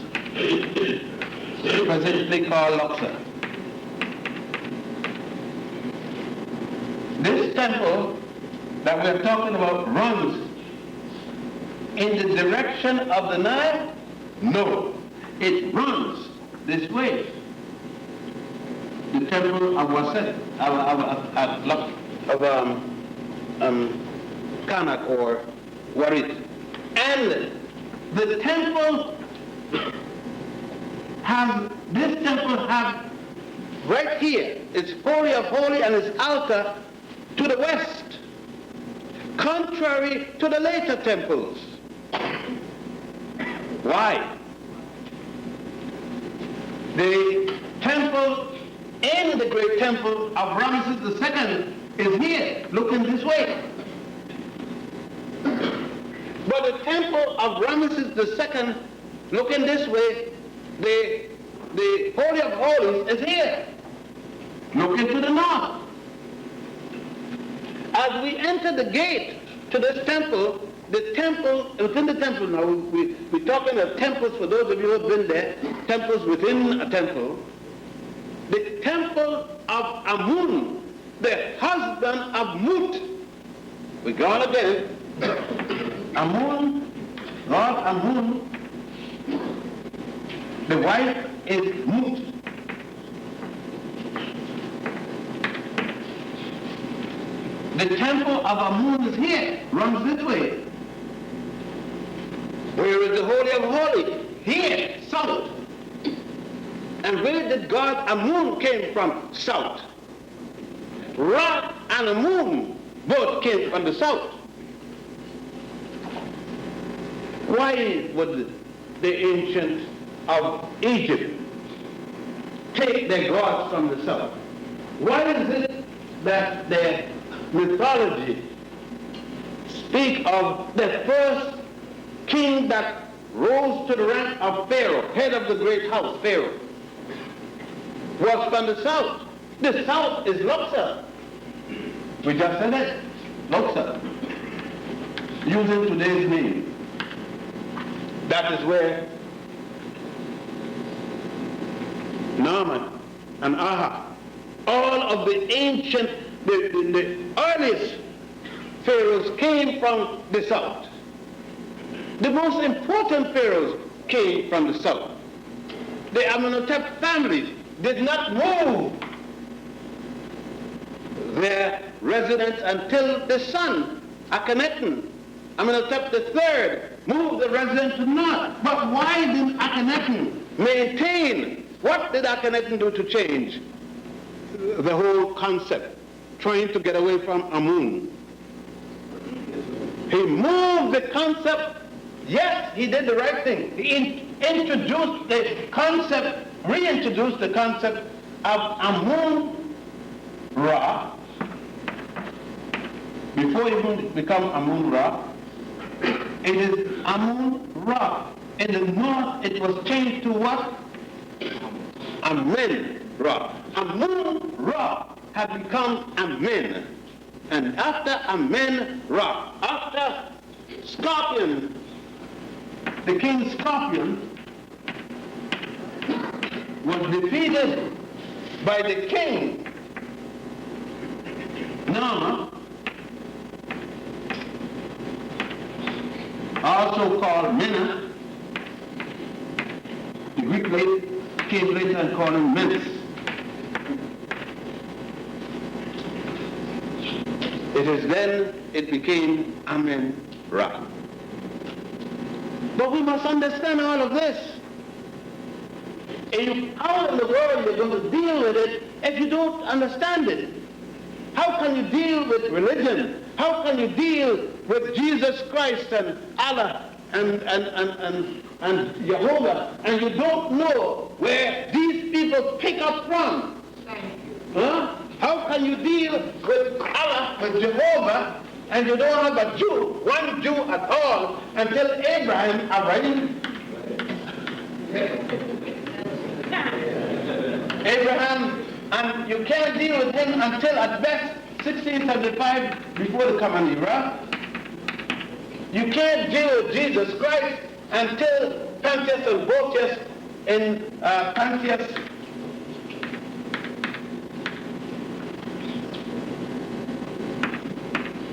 presently called Luxor. This temple that we're talking about runs in the direction of the Nile? No. It runs this way. The temple of Waset, Karnak or Warit. And the temple this temple has right here, its Holy of Holy and its altar to the west, contrary to the later temples. Why? The temple in the great temple of Ramses II is here, looking this way. But the temple of Ramesses II, looking this way, the Holy of Holies is here, looking to the north. As we enter the gate to this temple, within the temple now, we're talking of temples, for those of you who have been there, temples within a temple. The temple of Amun, the husband of Mut. We're going again. Amun, Lord Amun, the wife is Mut. The temple of Amun is here, runs this way. Where is the Holy of Holies? Here, south. And where did God Amun came from? South. Ra and Amun both came from the south. Why would the ancients of Egypt take their gods from the south? Why is it that their mythology speak of the first king that rose to the rank of Pharaoh, head of the great house, Pharaoh, was from the south? The south is Luxor. We just said it, Luxor, using today's name. That is where Naaman and Aha, all of the ancient, the earliest pharaohs came from the south. The most important pharaohs came from the south. The Amenhotep families did not move their residence until the son, Akhenaten, Amenhotep III, moved the residence to the north. But why did Akhenaten maintain? What did Akhenaten do to change the whole concept, trying to get away from Amun? He moved the concept. Yes, he did the right thing. He introduced the concept, reintroduced the concept of Amun-Ra. Before it would become Amun-Ra, it is Amun-Ra. In the north, it was changed to what? Amen-Ra. Amun-Ra had become Amen. And after Amen-Ra, after Scorpion, the king Scorpion was defeated by the king Nama, also called Mena. The Greek came later and called him Menes. It is then it became Amen-Ra. But we must understand all of this. How in the world you're going to deal with it if you don't understand it? How can you deal with religion? How can you deal with Jesus Christ and Allah and Jehovah, and you don't know where these people pick up from? Huh? How can you deal with Allah, with Jehovah, and you don't have a Jew, one Jew at all, until Abraham arrived? Abraham, and you can't deal with him until at best 1675 before the Common Era. You can't deal with Jesus Christ until Pontius and Botius in Pontius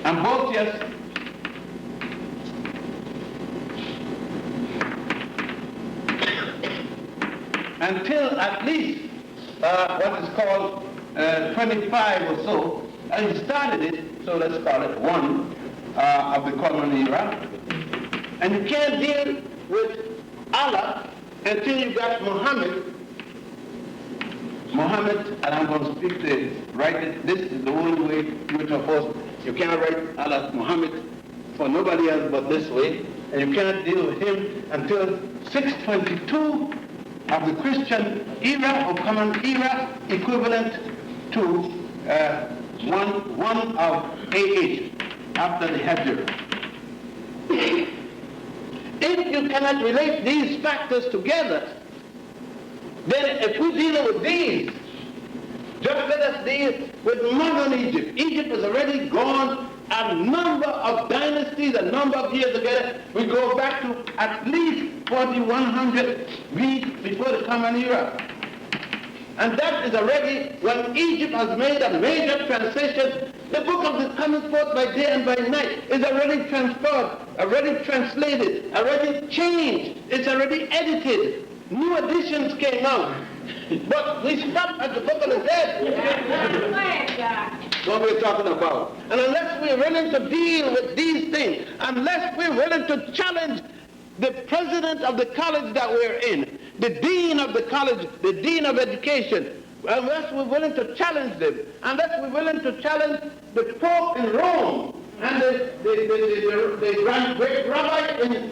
and Botius until at least what is called 25 or so, and he started it, so let's call it one of the Common Era. And you can't deal with Allah until you got Muhammad. Muhammad, and I'm going to speak to write it. This is the only way you're supposed. You can't write Allah Muhammad for nobody else but this way, and you can't deal with him until 622 of the Christian era or Common Era, equivalent to one of Egypt after the Hajj. If you cannot relate these factors together, then if we deal with these, just let us deal with modern Egypt. Egypt has already gone a number of dynasties, a number of years ago. We go back to at least 4100 before the Common Era. And that is already when Egypt has made a major transition. The book of the coming forth by day and by night is already transferred, already translated, already changed. It's already edited. New editions came out. But we stopped at the book of the dead. What we're talking about. And unless we're willing to deal with these things, unless we're willing to challenge the president of the college that we're in, the dean of the college, the dean of education, unless we're willing to challenge them, unless we're willing to challenge the Pope in Rome and the great rabbi in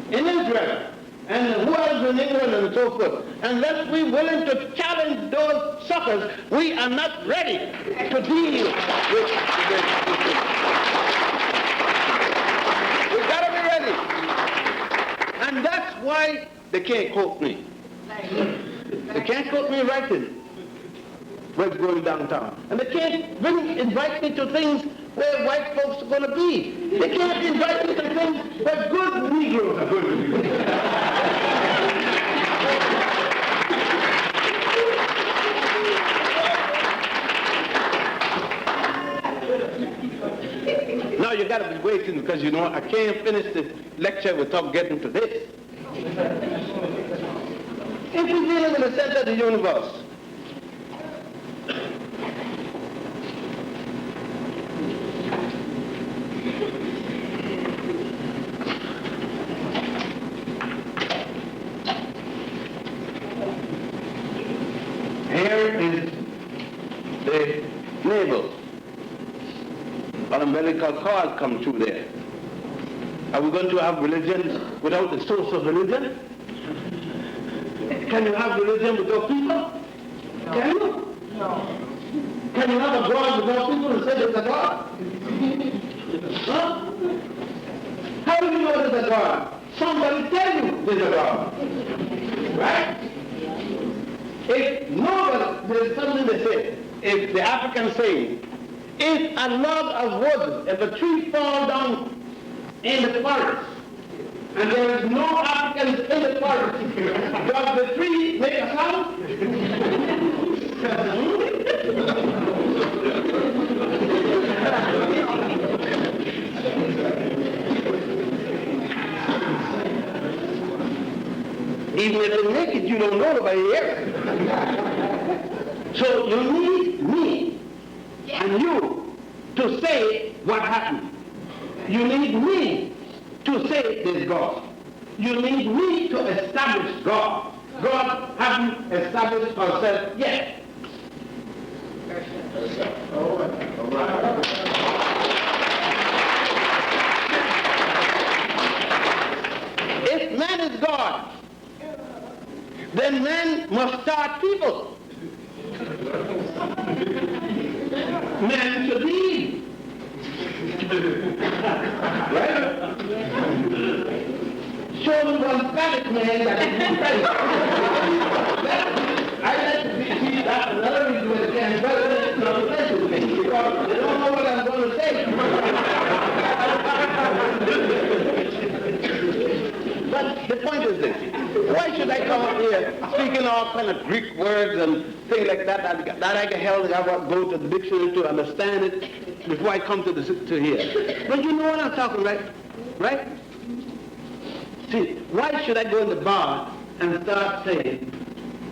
Israel, and who else in England and so forth, unless we're willing to challenge those suckers, we are not ready to deal with this. We've got to be ready. And that's why they can't quote me. They can't quote me writing what's going downtown. And they can't really invite me to things where white folks are going to be. They can't invite me to things where good Negroes are going to be. Now you got to be waiting because you know I can't finish the lecture without getting to this. If we're dealing with the center of the universe, here is the navel. An umbilical cord comes through there. Are we going to have religion without the source of religion? Can you have religion without people? Can you? No. Can you have a God without people who say there's a God? Huh? How do you know there's a God? Somebody tell you there's a God. Right? If nobody, there's something they say, if the Africans say, if a log of wood, if a tree falls down in the forest, and there is no Africans in the forest, does the tree make a sound? Even if they make it, you don't know nobody here. So you need me and you to say what happened. You need me to say there's God. You need me to establish God. God hasn't established herself yet. If man is God, then man must start people. Man should lead. Right? Show me one static man that can be ready. I like to see that another reason why they can't conversation with me, because they don't know what I'm going to say. But the point is this. Why should I come up here speaking all kind of Greek words and things like that that I can hell I go to the dictionary to understand it before I come to here? But you know what I'm talking about, right? See, why should I go in the bar and start saying,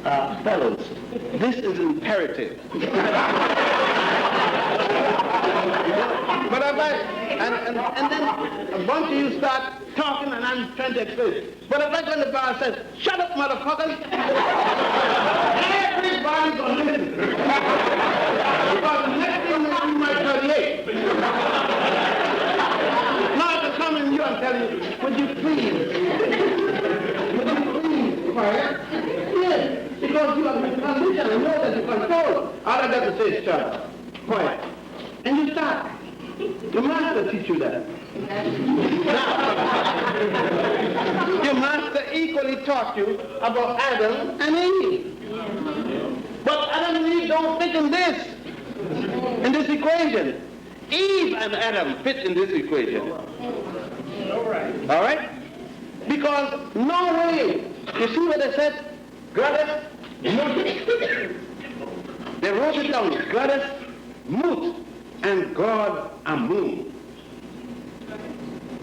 fellows, this is imperative. But if and then a bunch of you start talking and I'm trying to explain. But if I go in the bar and say, shut up, motherfuckers, everybody's going to listen. Because the next thing is you might 38. Now to come in you and tell you, would you please quiet? Yes, Because you have a condition and know that you control. All I got to say is shut up. Quiet. And you start. Your master teach you that. Now, your master equally taught you about Adam and Eve. But Adam and Eve don't fit in this equation. Eve and Adam fit in this equation. All right? Because no way. You see what they said? Goddess, Mut. They wrote it down. Goddess, Mut, and God, Amun.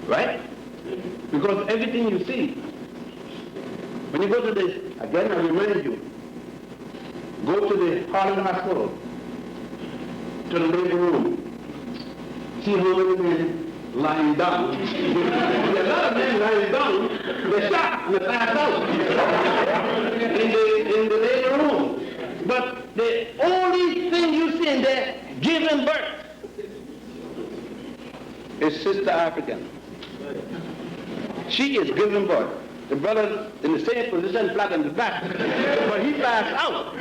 Right? Because everything you see, when you go to this, again I remind you, go to the Harlem Hospital, to the labor room, see how many men lying down. There are a lot of men lying down, they're shot and they pass out in the labor room. But the only thing you see in there giving birth is Sister African. She is giving birth. The brother in the same position, flat on the back, but he passed out.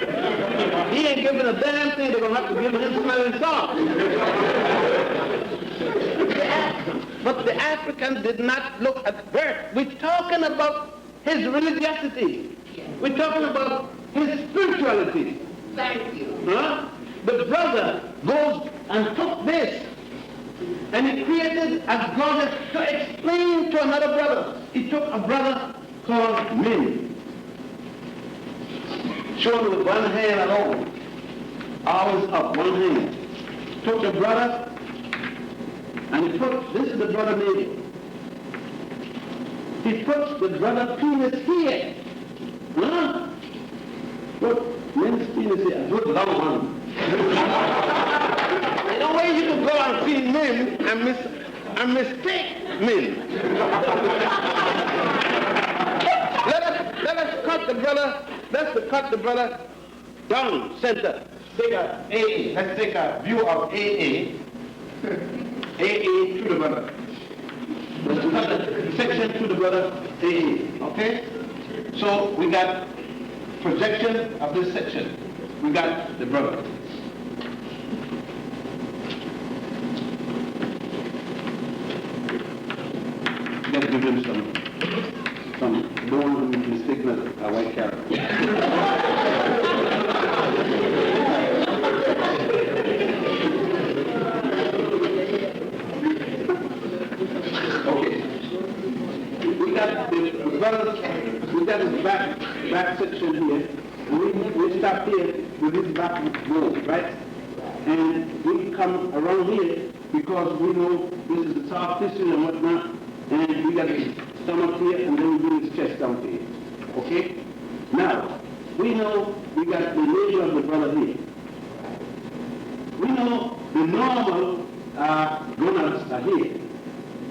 He ain't giving a damn thing. They're going to have to give him smelling salt. But the African did not look at birth. We're talking about his religiosity. We're talking about his spirituality. Thank you. Huh? The brother goes and took this, and he created a goddess to explain to another brother. He took a brother called Min, shown with one hand alone, always up, one hand. Took the brother, and he put, this is the brother name. He puts the brother penis here. Huh? Look, Min's penis here, a good long one. No way you can go and see Min and mistake Min. Let us cut the brother. Let's cut the brother down center. Take a AA. Let's take a view of AA. AA to the brother. Let's cut the section to the brother AA. Okay. So we got projection of this section. We got the brother. Let's give him some don't mistake a white character. Okay. We got the brothers, we got his back section here. We stop here with his back wall, right? And we come around here because we know this is the soft tissue and whatnot. And we got his stomach here, and then we bring his chest down here. Okay? Now, we know we got the nature of the brother here. We know the normal gonads are here.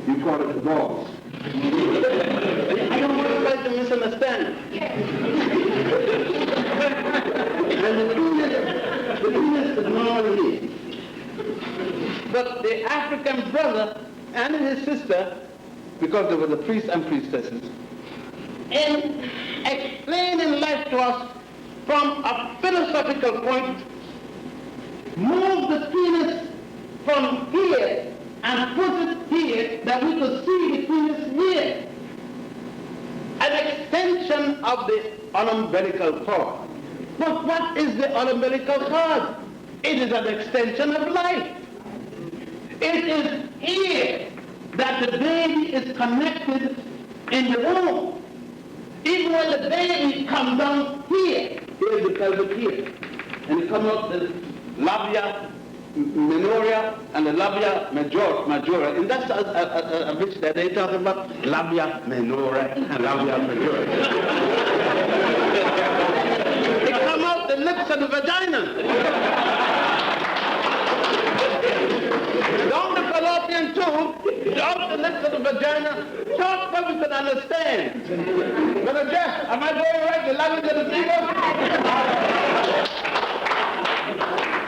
You call it the balls. I don't want you guys to misunderstand. And the penis is normal here. But the African brother and his sister, because they were the priests and priestesses, in explaining life to us from a philosophical point, move the penis from here and put it here that we could see the penis here. An extension of the umbilical cord. But what is the umbilical cord? It is an extension of life. It is here that the baby is connected in the womb. Even when the baby comes down here, here's the pelvic here, and it comes out the labia minoria and the labia majora. And that's a bit that they talk about, labia minora and labia majora. It comes out the lips of the vagina. Down the fallopian tube, out the lips of the vagina, talk so we can understand. Brother Jeff, am I going right? The language of the people?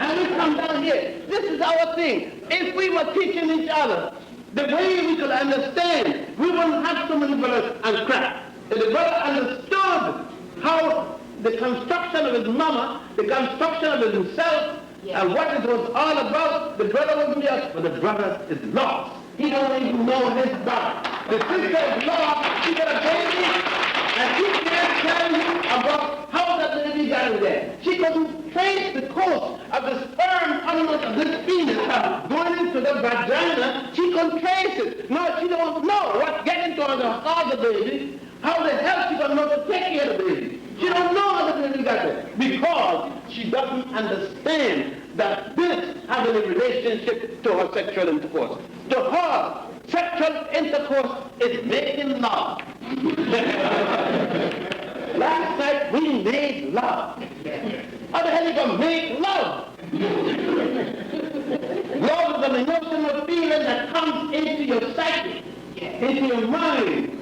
And we come down here. This is our thing. If we were teaching each other the way we could understand, we wouldn't have so many brothers and crap. If the brother understood how the construction of his mama, the construction of himself, and what it was all about. The brother wasn't there, but the brother is lost. He don't even know his brother. The sister is lost. She got a baby, and she can't tell you about how that baby got in there. She couldn't trace the course of the sperm coming out of this penis going into the vagina. She couldn't trace it. No, she don't know what's getting to the heart of the baby. How the hell she gonna know to take care of the baby? She don't know how the baby got there because she doesn't understand that this has a relationship to her sexual intercourse. To her, sexual intercourse is making love. Last night we made love. How the hell you gonna make love? Love is an emotional feeling that comes into your psyche, into your mind.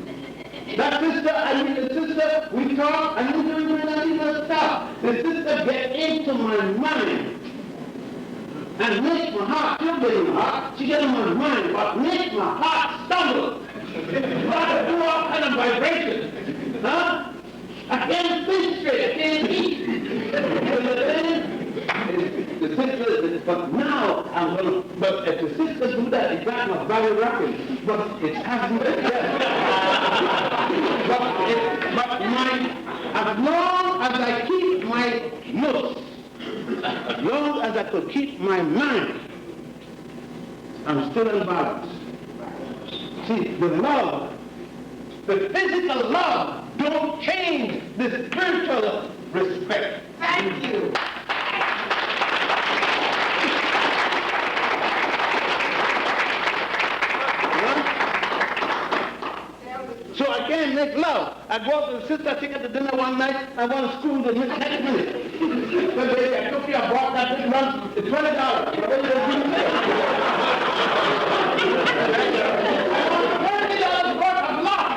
That sister, I mean the sister, we talk, and we don't even stop. The sister get into my mind and makes my heart, still getting my heart, she gets in my mind, but makes my heart stumble. Start to do all kind of vibrations. Huh? I can't think straight, I can't eat. The sister, but now I'm going to, but if the sister do that, it's not my body rocking, but it's happening. As long as I keep my nose, as long as I could keep my mind, I'm still in balance. See, the love, the physical love, don't change the spiritual respect. Thank you. So I can't make love. I go up to the sister, I take her to dinner one night, I want to school the next minute. But baby, I took you, I bought that big one, it's $20. I want $20 worth of love.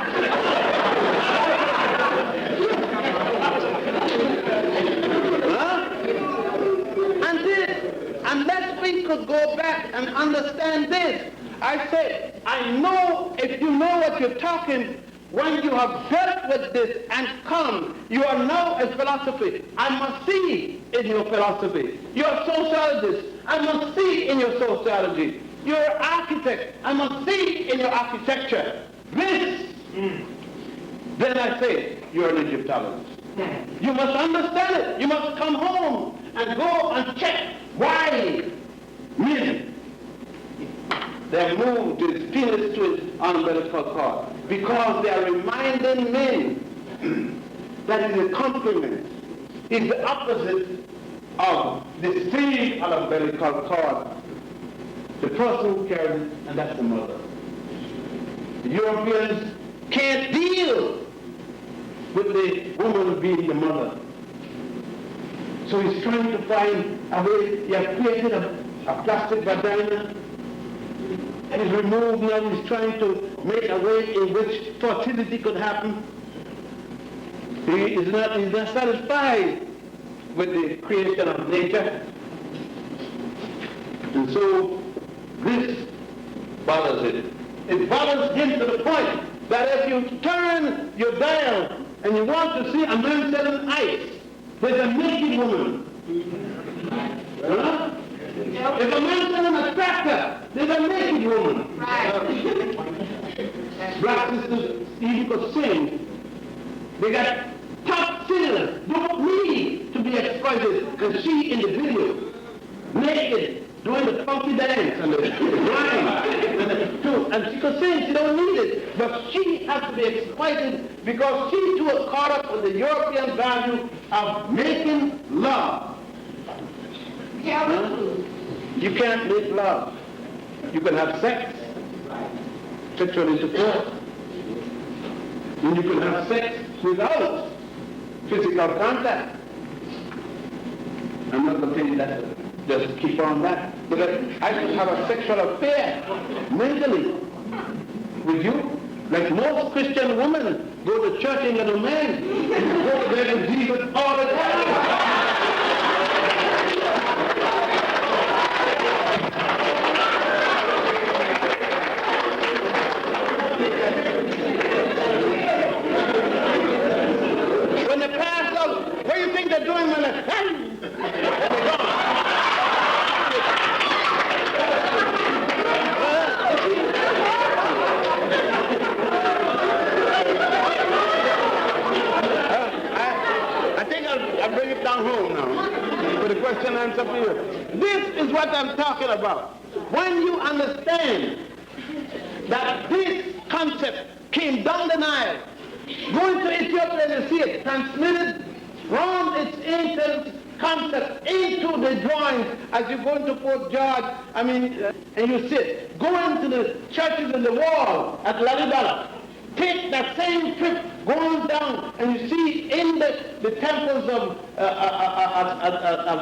Huh? Unless we could go back and understand this, I said, I know if you know what you're talking, when you have dealt with this and come, you are now a philosophy. I must see in your philosophy. You're a sociologist. I must see in your sociology. You're an architect. I must see in your architecture. This, then I say, you're an Egyptologist. You must understand it. You must come home and go and check why men they move this penis to its umbilical cord, because they are reminding men that is a compliment. It's the opposite of the seed of umbilical cord. The person who carries it, and that's the mother. The Europeans can't deal with the woman being the mother. So he's trying to find a way. He has created a plastic vagina. He's removed now. He's trying to make a way in which fertility could happen. He is not satisfied with the creation of nature. And so this bothers it. It bothers him to the point that if you turn your dial and you want to see a man selling ice, there's a naked woman. Huh? If a man selling a tractor, there's a naked woman. Black sisters even could sing. They got top singers, don't need to be exploited, because she in the video, naked, doing the funky dance and the rhyme, and she could sing, she don't need it, but she has to be exploited because she too is caught up with the European value of making love. You can't make love. You can have sex, sexual intercourse, and you can have sex without physical contact. I'm not going to tell you that. Just keep on that. But I could have a sexual affair mentally with you. Like most Christian women go to church and get a man. Go there with Jesus all the time. When the pastor down home now for the question and answer period. This is what I'm talking about. When you understand that this concept came down the Nile, going to Ethiopia and you see it transmitted from its ancient concept into the drawings as you go into Fort George, and you see it. Go into the churches in the wall at Lalibela. Take that same trip going down and you see in the temples of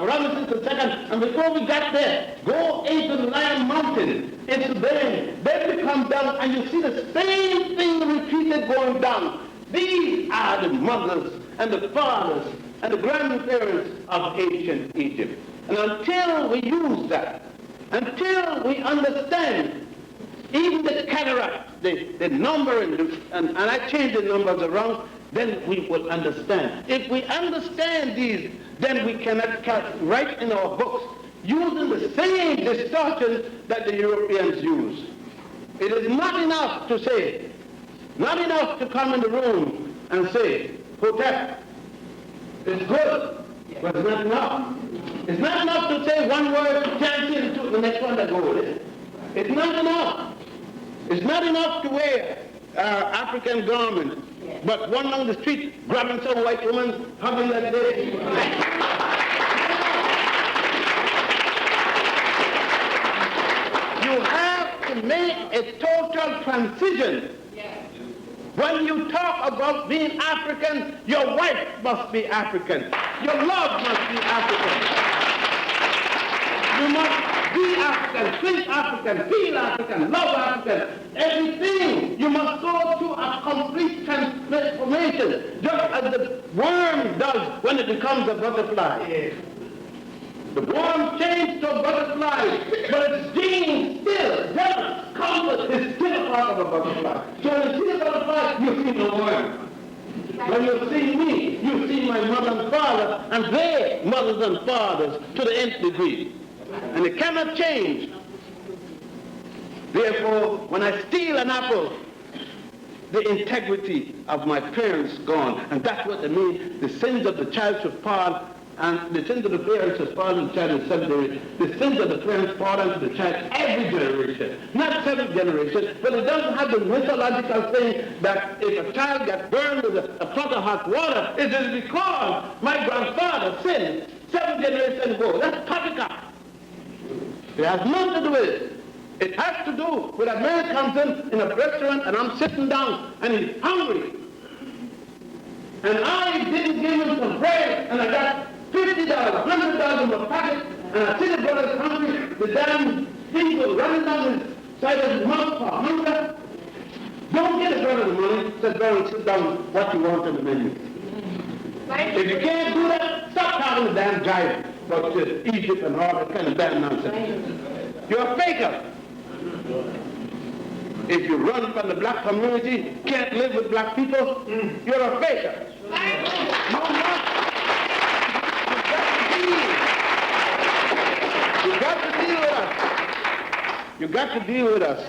Ramesses II, and before we got there, go into the Lion Mountain. It's there. Then we come down and you see the same thing repeated going down. These are the mothers and the fathers and the grandparents of ancient Egypt. And until we use that, until we understand even the cataract, the number, and I change the numbers around, then we will understand. If we understand these, then we cannot write in our books using the same distortions that the Europeans use. It is not enough to say, not enough to come in the room and say, Hotep, it's good, but it's not enough. It's not enough to say one word, change it to the next one that goes with it. It's not enough. It's not enough to wear African garments, but one on the street grabbing some white woman, hugging that day. You have to make a total transition. When you talk about being African, your wife must be African. Your love must be African. You must be African, think African, feel African, love African. Everything. You must go through a complete transformation, just as the worm does when it becomes a butterfly. The worm changed to a butterfly, but its gene still, just comfort is still a part of a butterfly. So when you see a butterfly, you see the worm. When you see me, you see my mother and father, and their mothers and fathers to the nth degree. And it cannot change. Therefore, when I steal an apple, the integrity of my parents gone. And that's what it means. The sins of the child should fall, and the sins of the parents should fall on the child in 7 generations. The sins of the parents fall onto the child every generation. Not 7 generations, but it doesn't have the mythological thing that if a child gets burned with a pot of hot water, it is because my grandfather sinned 7 generations ago. That's poppycock. It has nothing to do with it. It has to do with a man comes in a restaurant and I'm sitting down and he's hungry. And I didn't give him some bread and I got $50, $100 in my pocket, and I see the brother's hungry, the damn thing was running down his side of his mouth for hunger. Don't get the brother the money, sit down and sit down what you want on the menu. If you can't do that, stop talking the damn jive about Egypt and all that kind of damn nonsense. You're a faker. If you run from the black community, can't live with black people, you're a faker. You got to deal with us. You got to deal with us.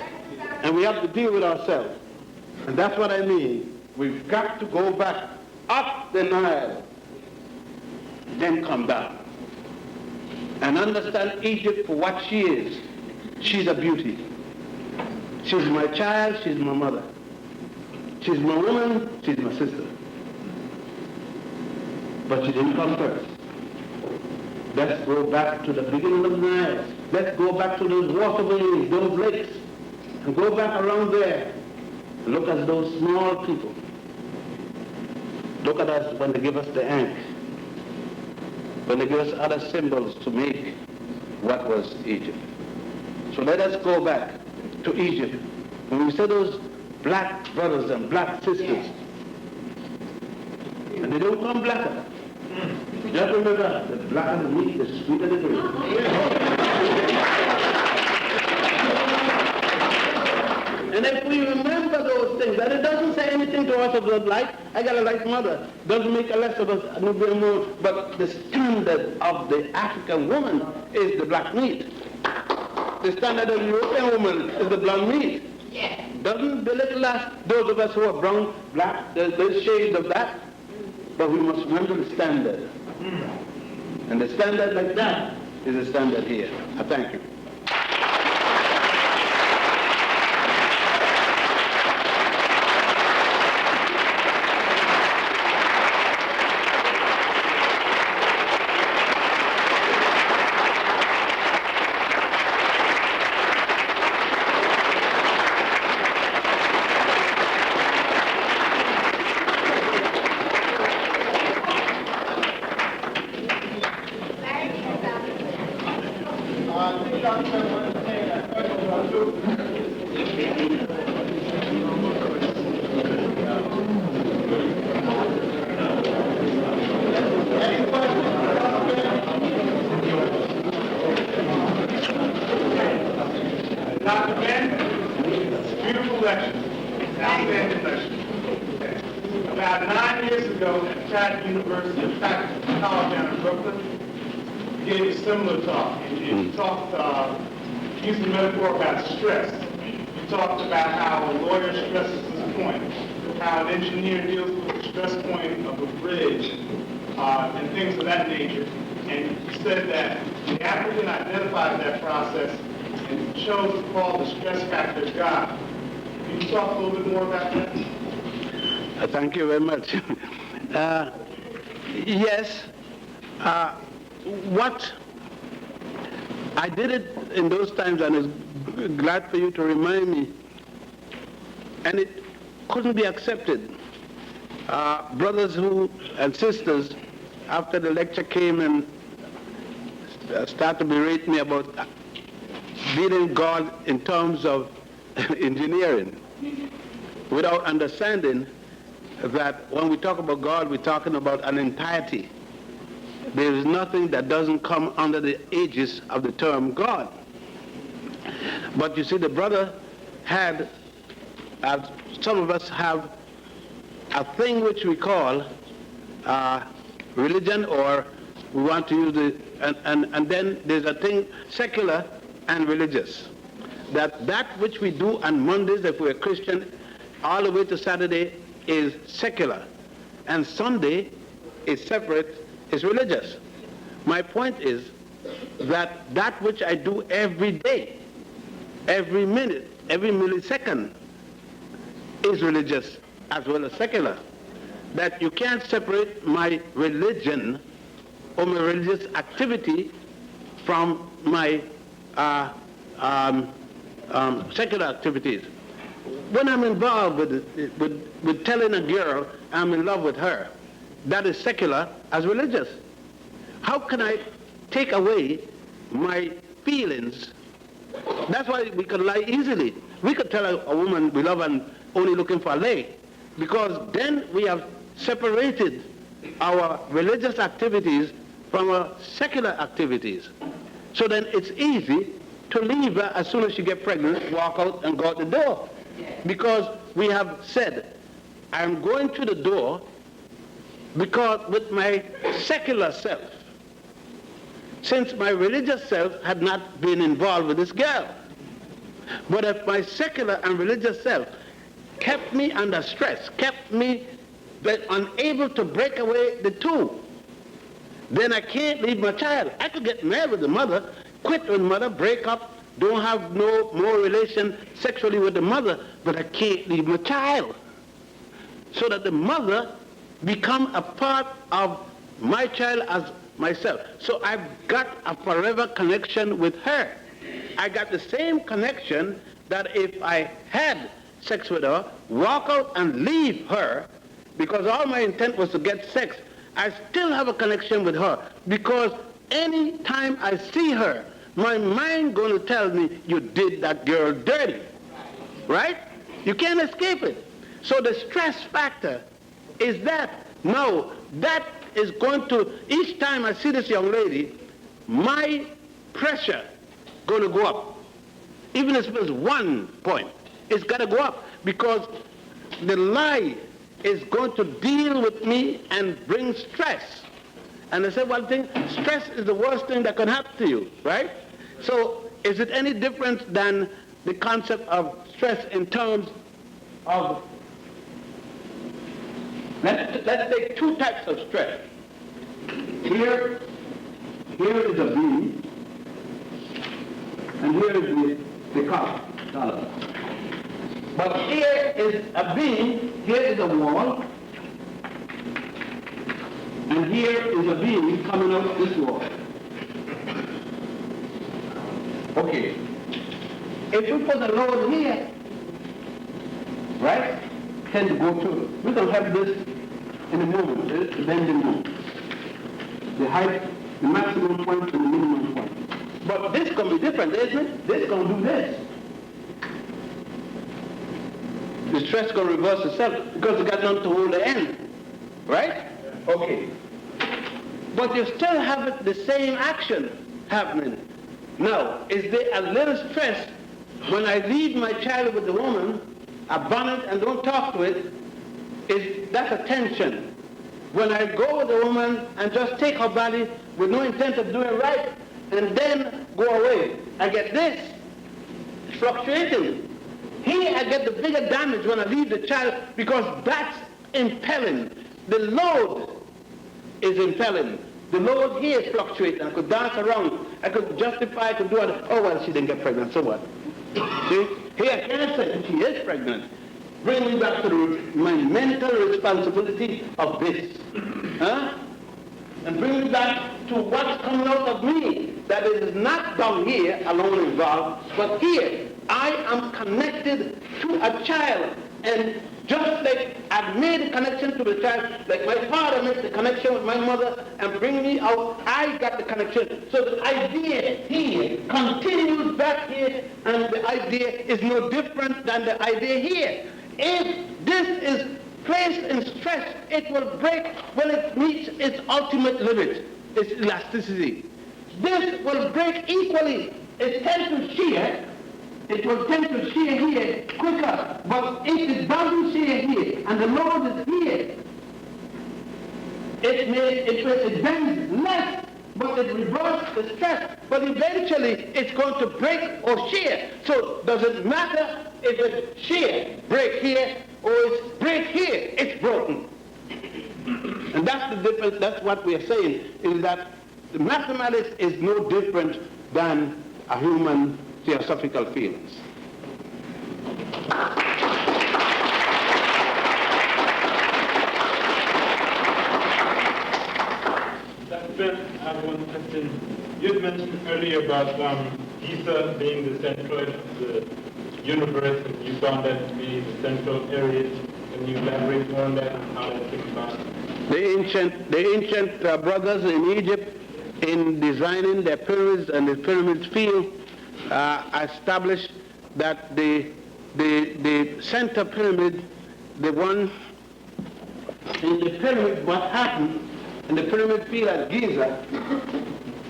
And we have to deal with ourselves. And that's what I mean. We've got to go back up the Nile, then come down. And understand Egypt for what she is. She's a beauty. She's my child, she's my mother. She's my woman, she's my sister. But she didn't come first. Let's go back to the beginning of the Nile. Let's go back to those waterways, those lakes, and go back around there. And look at those small people. Look at us when they give us the ink, when they give us other symbols to make what was Egypt. So let us go back to Egypt. When we say those black brothers and black sisters, and they don't come blacker. Just remember, the blacker the meat, the sweeter the drink. And if we remember those things, and it doesn't say anything to us about light, I got a light mother, doesn't make a less of us, but the standard of the African woman is the black meat. The standard of the European woman is the blonde meat. Doesn't belittle us, those of us who are brown, black, there's shades of that. But we must remember the standard. And the standard like that is the standard here. I thank you. Similar talk. You talked, used the metaphor about stress. You talked about how a lawyer stresses his point, how an engineer deals with the stress point of a bridge, and things of that nature. And you said that the African identified that process and chose to call the stress factor God. Can you talk a little bit more about that? Thank you very much. Yes. What I did it in those times, and I'm glad for you to remind me, and it couldn't be accepted. Brothers and sisters, after the lecture came and started to berate me about dealing God in terms of engineering, without understanding that when we talk about God, we're talking about an entirety. There is nothing that doesn't come under the aegis of the term God. But you see, the brother had, as some of us have, a thing which we call religion, or we want to use the, and then there's a thing, secular and religious. That which we do on Mondays, if we're Christian, all the way to Saturday, is secular. And Sunday is separate, is religious. My point is that which I do every day, every minute, every millisecond, is religious as well as secular. That you can't separate my religion or my religious activity from my secular activities. When I'm involved with telling a girl I'm in love with her, that is secular as religious. How can I take away my feelings? That's why we can lie easily. We could tell a woman we love and only looking for a lay, because then we have separated our religious activities from our secular activities. So then it's easy to leave her as soon as she gets pregnant, walk out and go out the door. Because we have said, I'm going to the door because with my secular self, since my religious self had not been involved with this girl. But if my secular and religious self kept me under stress, kept me unable to break away the two, then I can't leave my child. I could get married with the mother, quit with mother, break up, don't have no more relation sexually with the mother, but I can't leave my child. So that the mother become a part of my child as myself. So I've got a forever connection with her. I got the same connection that if I had sex with her, walk out and leave her, because all my intent was to get sex, I still have a connection with her, because any time I see her, my mind going to tell me, you did that girl dirty, right? You can't escape it. So the stress factor is that. Now, that is going to, each time I see this young lady, my pressure going to go up. Even if it's 1 point, it's got to go up, because the lie is going to deal with me and bring stress. And I said, well, stress is the worst thing that can happen to you, right? So is it any different than the concept of stress in terms of, let's take 2 types of stress. Here here is a beam, and here is the column. But here is a beam, here is a wall, and here is a beam coming out this wall. Okay. If we put a load here, right, tend to go through. We don't have this in the moment, the bending moment. The height, the maximum point and the minimum point. But this can be different, isn't it? This can do this. The stress can reverse itself because it got nothing to hold the end. Right? Okay. But you still have the same action happening. Now, is there a little stress when I leave my child with the woman, abandon it and don't talk to it? Is that a tension? When I go with the woman and just take her body with no intent of doing right and then go away, I get this fluctuating. Here I get the bigger damage when I leave the child because that's impelling. The load is impelling. The load here is fluctuating. I could dance around. I could justify, I could do it. Oh, well, she didn't get pregnant, so what? See? Here I can't say she is pregnant. Bring me back to my mental responsibility of this. Huh? And bring me back to what's coming out of me. That is not down here, alone involved, but here. I am connected to a child. And just like I've made a connection to the child, like my father made the connection with my mother and bring me out, I got the connection. So the idea here continues back here, and the idea is no different than the idea here. If this is placed in stress, it will break when it meets its ultimate limit, its elasticity. This will break equally. It tends to shear. It will tend to shear here quicker, but if it doesn't shear here and the load is here, it bends less, but it reverses the stress. But eventually, it's going to break or shear. So does it matter if it's shear, break here, or it's break here? It's broken. And that's the difference. That's what we are saying, is that the mathematics is no different than a human theosophical feelings. Ben, I have one question. You had mentioned earlier about ether being the centroid of the universe, and you found that to be the central area. Can you elaborate more on that and how that came about? The ancient brothers in Egypt, in designing their pyramids and the pyramids field, established that the center pyramid, the one in the pyramid, what happened in the pyramid field at Giza,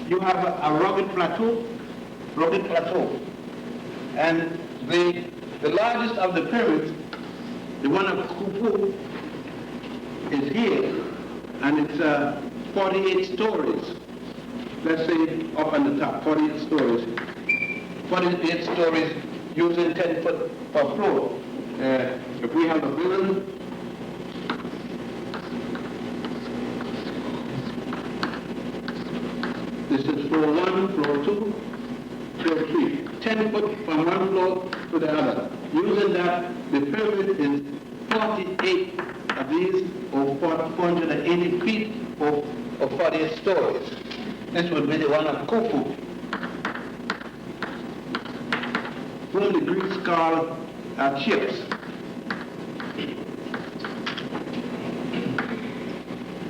you have a rugged plateau, and the largest of the pyramids, the one of Khufu, is here, and it's 48 stories. Let's say up on the top, 48 stories. 48 stories using 10 foot per floor. If we have a building, this is floor 1, floor 2, floor 3. 10 foot from one floor to the other. Using that, the pyramid is 48 of these, or 480 feet, or 48 stories. This would be the one of Khufu, whom the Greeks call Cheops.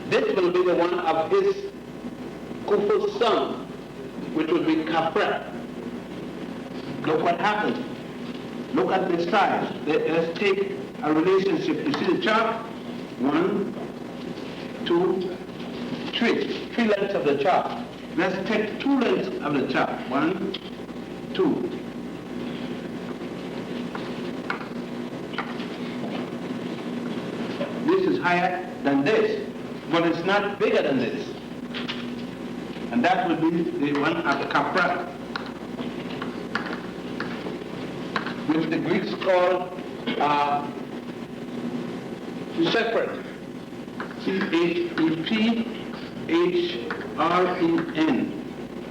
This will be the one of his Khufu's son, which will be Khafre. Look what happens. Look at the size. Let's take a relationship. You see the chart? 1, 2, 3. 3 lengths of the chart. Let's take 2 lengths of the chart. 1, 2. This is higher than this, but it's not bigger than this. And that would be the one of Khafre, which the Greeks call Shepherd. Chephren.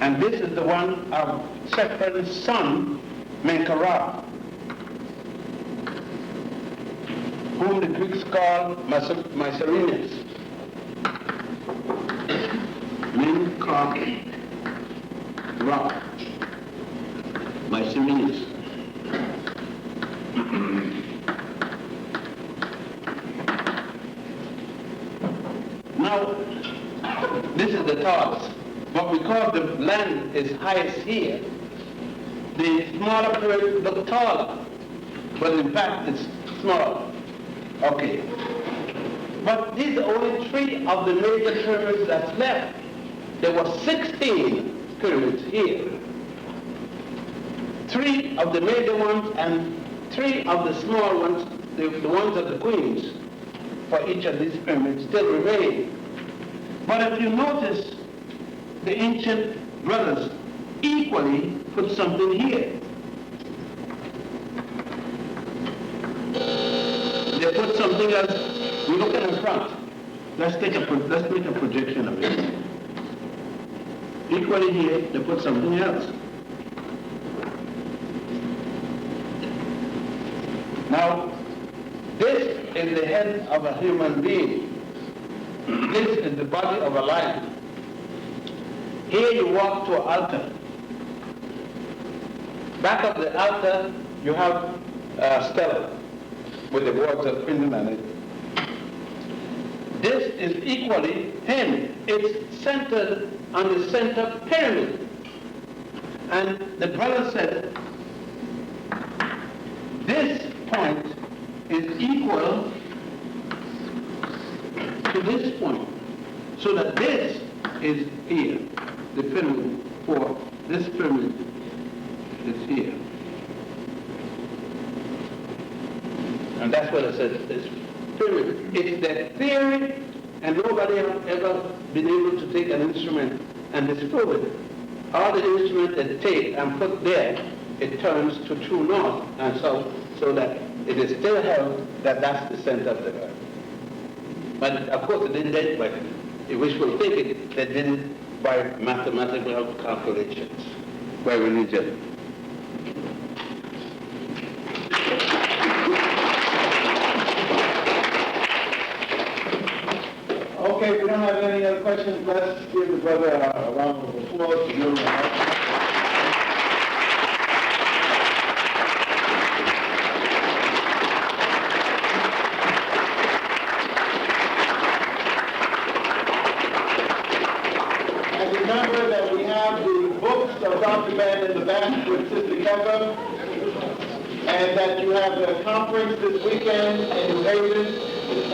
And this is the one of Sephar's son, Menkarak, whom the Greeks call Mycerinus. Menkarak, Mycerinus. Now, this is the Taurus. What we call the land is highest here. The smaller pyramid look taller, but in fact it's smaller. Okay. But these are only 3 of the major pyramids that's left. There were 16 pyramids here. 3 of the major ones and 3 of the small ones, the ones of the queens, for each of these pyramids still remain. But if you notice, the ancient brothers equally put something here. They put something else. We look at the front. Let's make a projection of it. Equally here, they put something else. Now, this is the head of a human being. This is the body of a lion. Here you walk to an altar. Back of the altar, you have a stela with the words of printed on it. This is equally him. It's centered on the center pyramid. And the brother said, this point is equal to this point. So that this is here. The pyramid for this pyramid is here. And that's what I said, this pyramid. It's the theory, and nobody has ever been able to take an instrument and disprove it. All the instruments they take and put there, it turns to true north, and so that it is still held that that's the center of the earth. But of course they didn't do it by wishful thinking, they did it by mathematical calculations, by religion. Okay, if we don't have any other questions, let's give the brother a round of applause to give him a remember that we have the books of Dr. Ben in the back with Sister Kemba, and that you have the conference this weekend in New Haven,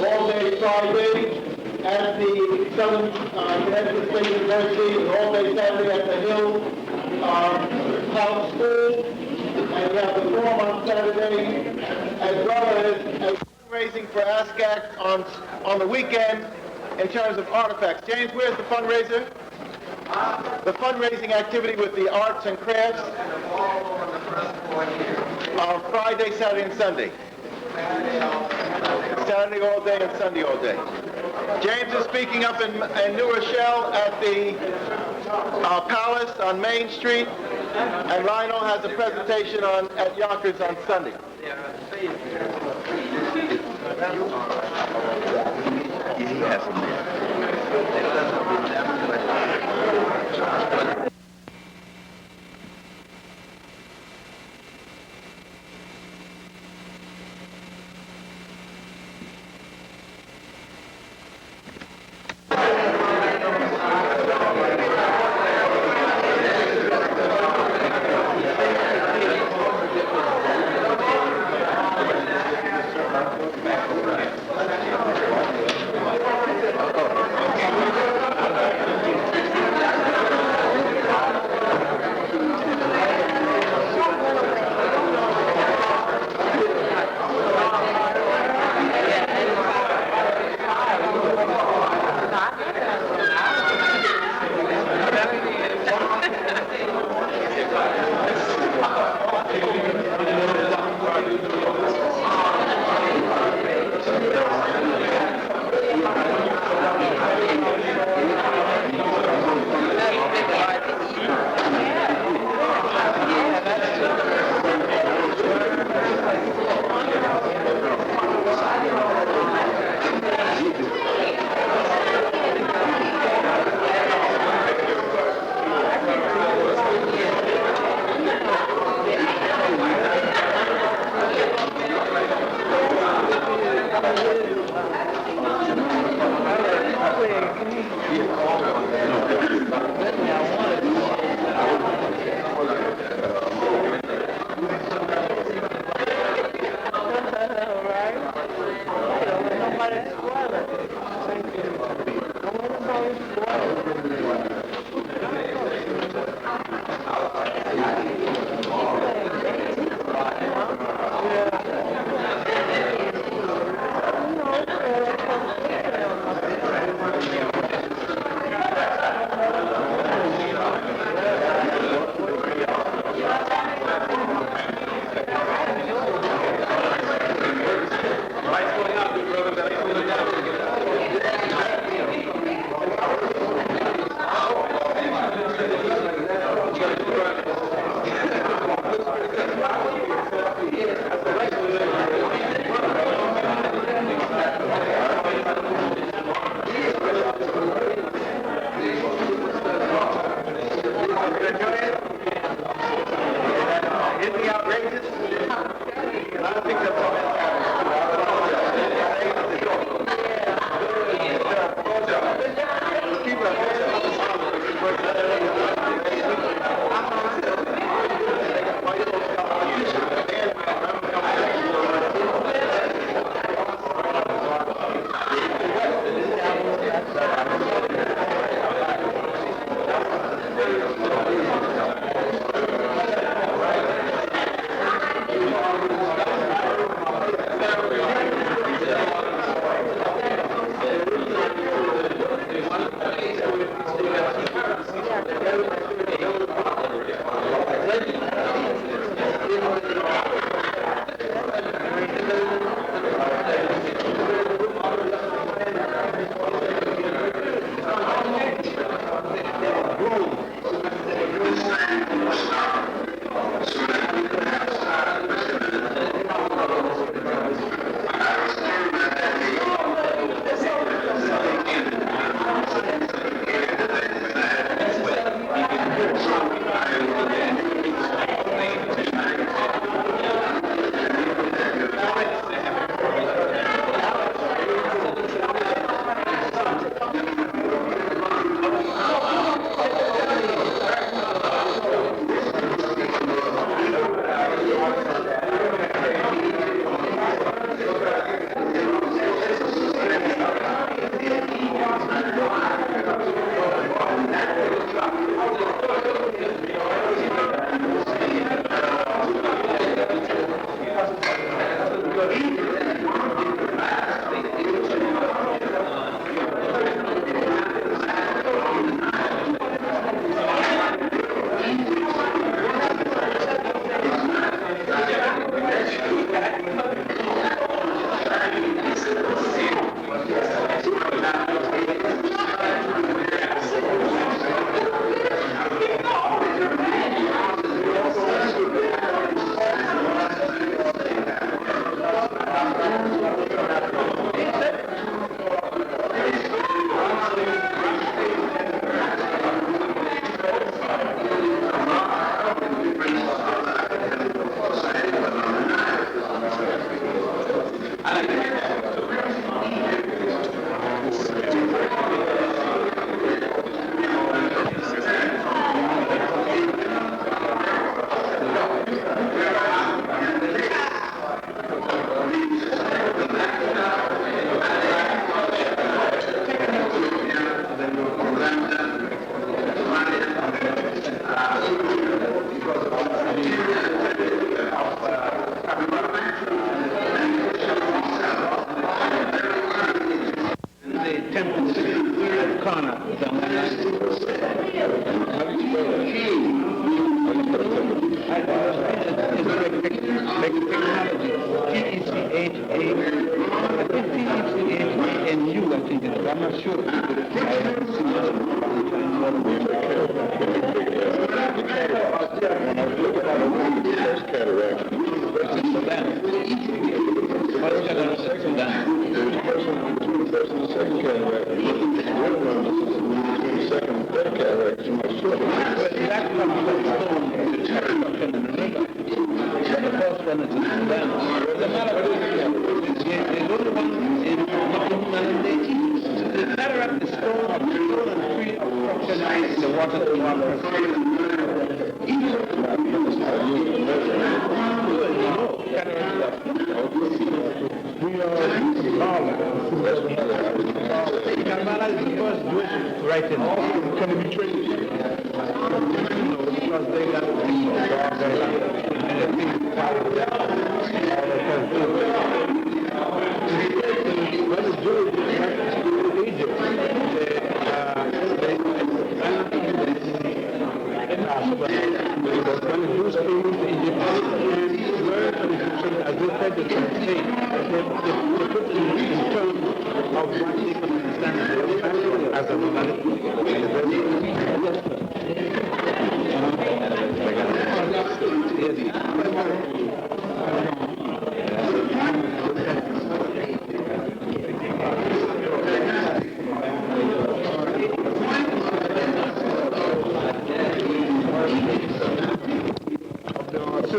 all day Friday at the Southern Connecticut State University, and all day Saturday at the Hill College School, and we have the forum on Saturday, as well as fundraising for ASCAC on the weekend in terms of artifacts. James, where's the fundraiser? The fundraising activity with the arts and crafts on Friday, Saturday, and Sunday. Saturday all day and Sunday all day. James is speaking up in New Rochelle at the Palace on Main Street, and Lionel has a presentation at Yonkers on Sunday. Isn't he outrageous? I don't think that's all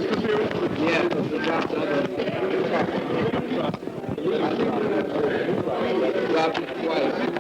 sister series? Yeah, because we dropped the other one. Dropped it twice.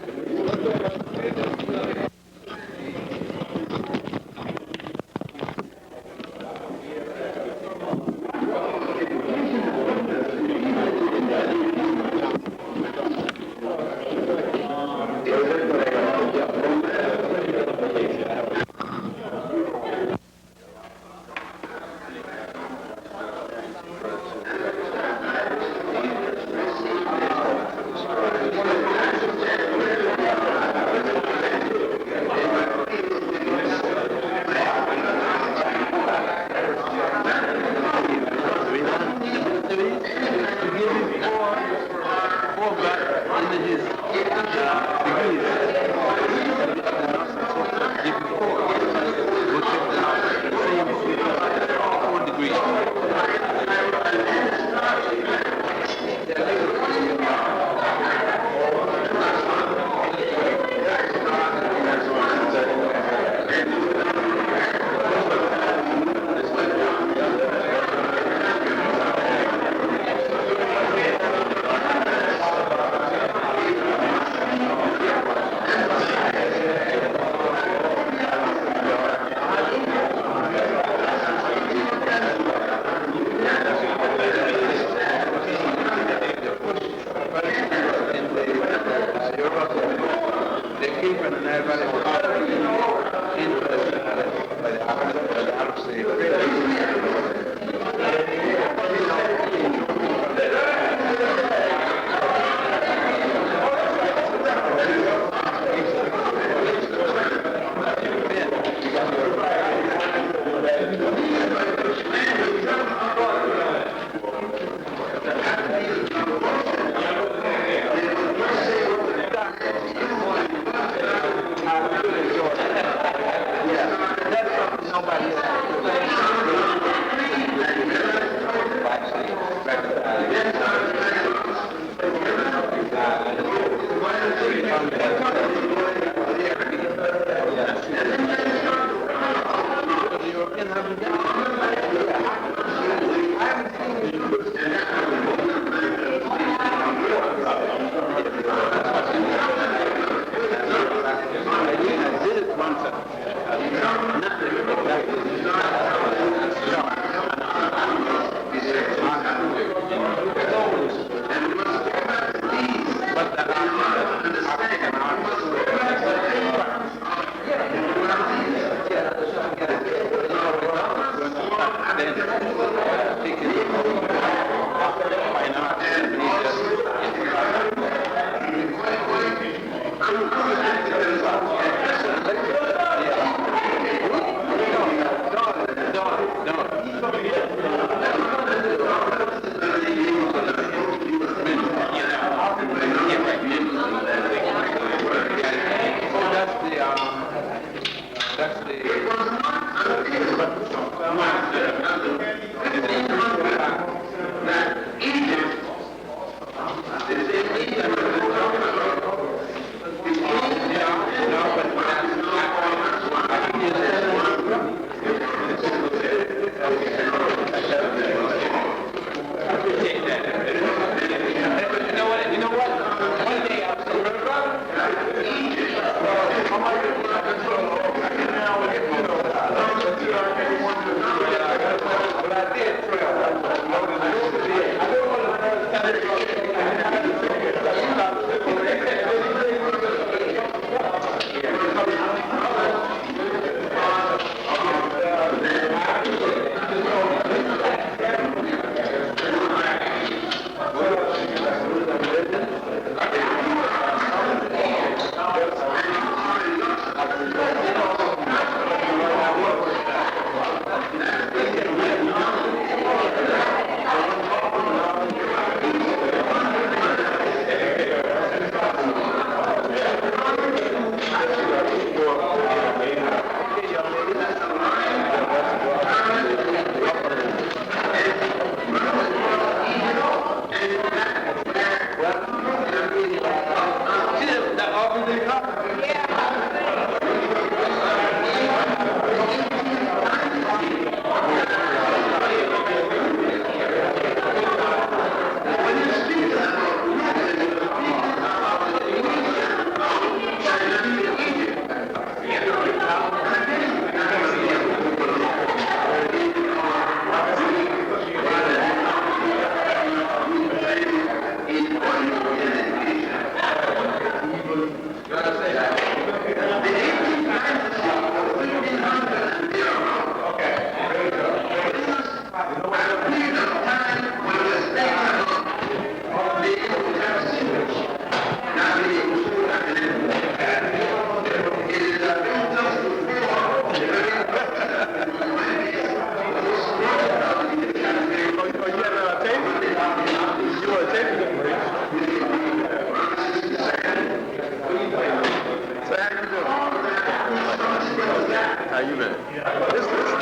That's not what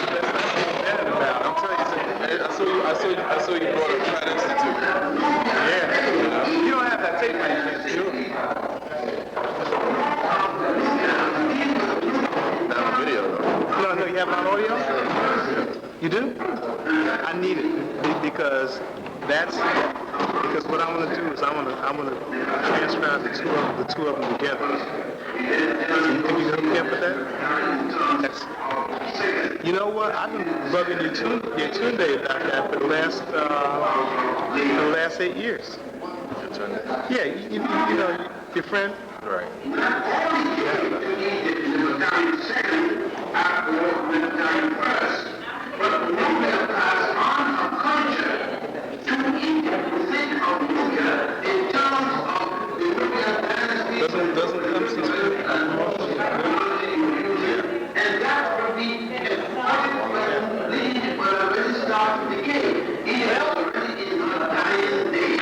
I'm about. I'm telling you, I saw you brought up Pratt Institute. Yeah. You don't have that tape by any chance, do you? Not on video, though. No, you have it on audio? You do? I need it because what I want to do is I want to transcribe the two of them together. You think you can hook me up with that? You know what? I've been bugging your tune day about that for the last 8 years. Yeah, you know, your friend. Right. Doesn't come since and that will be when it starts to decay. It already is on a dying day.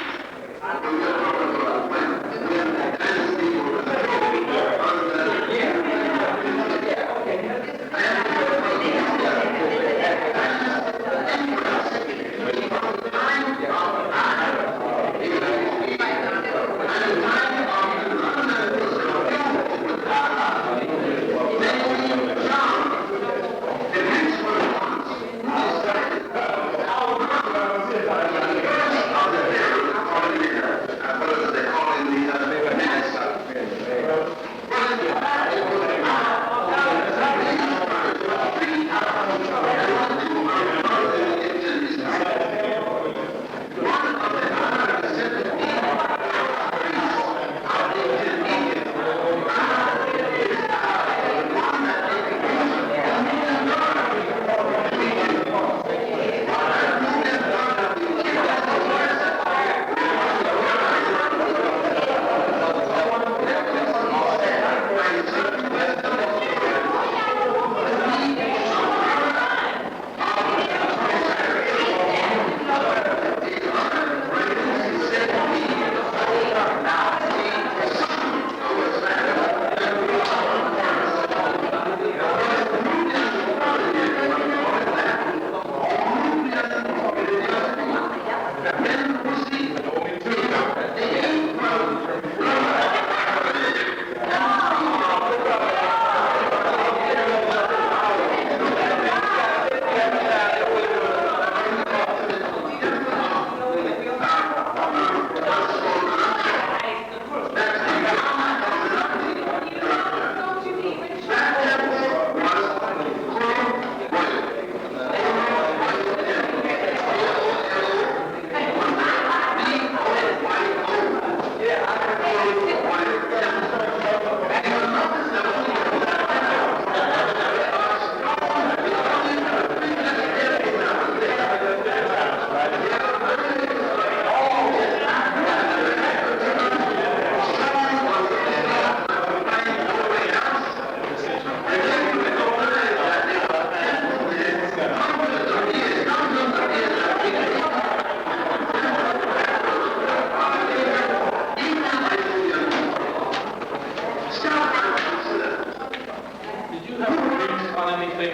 on anything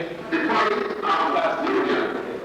last year?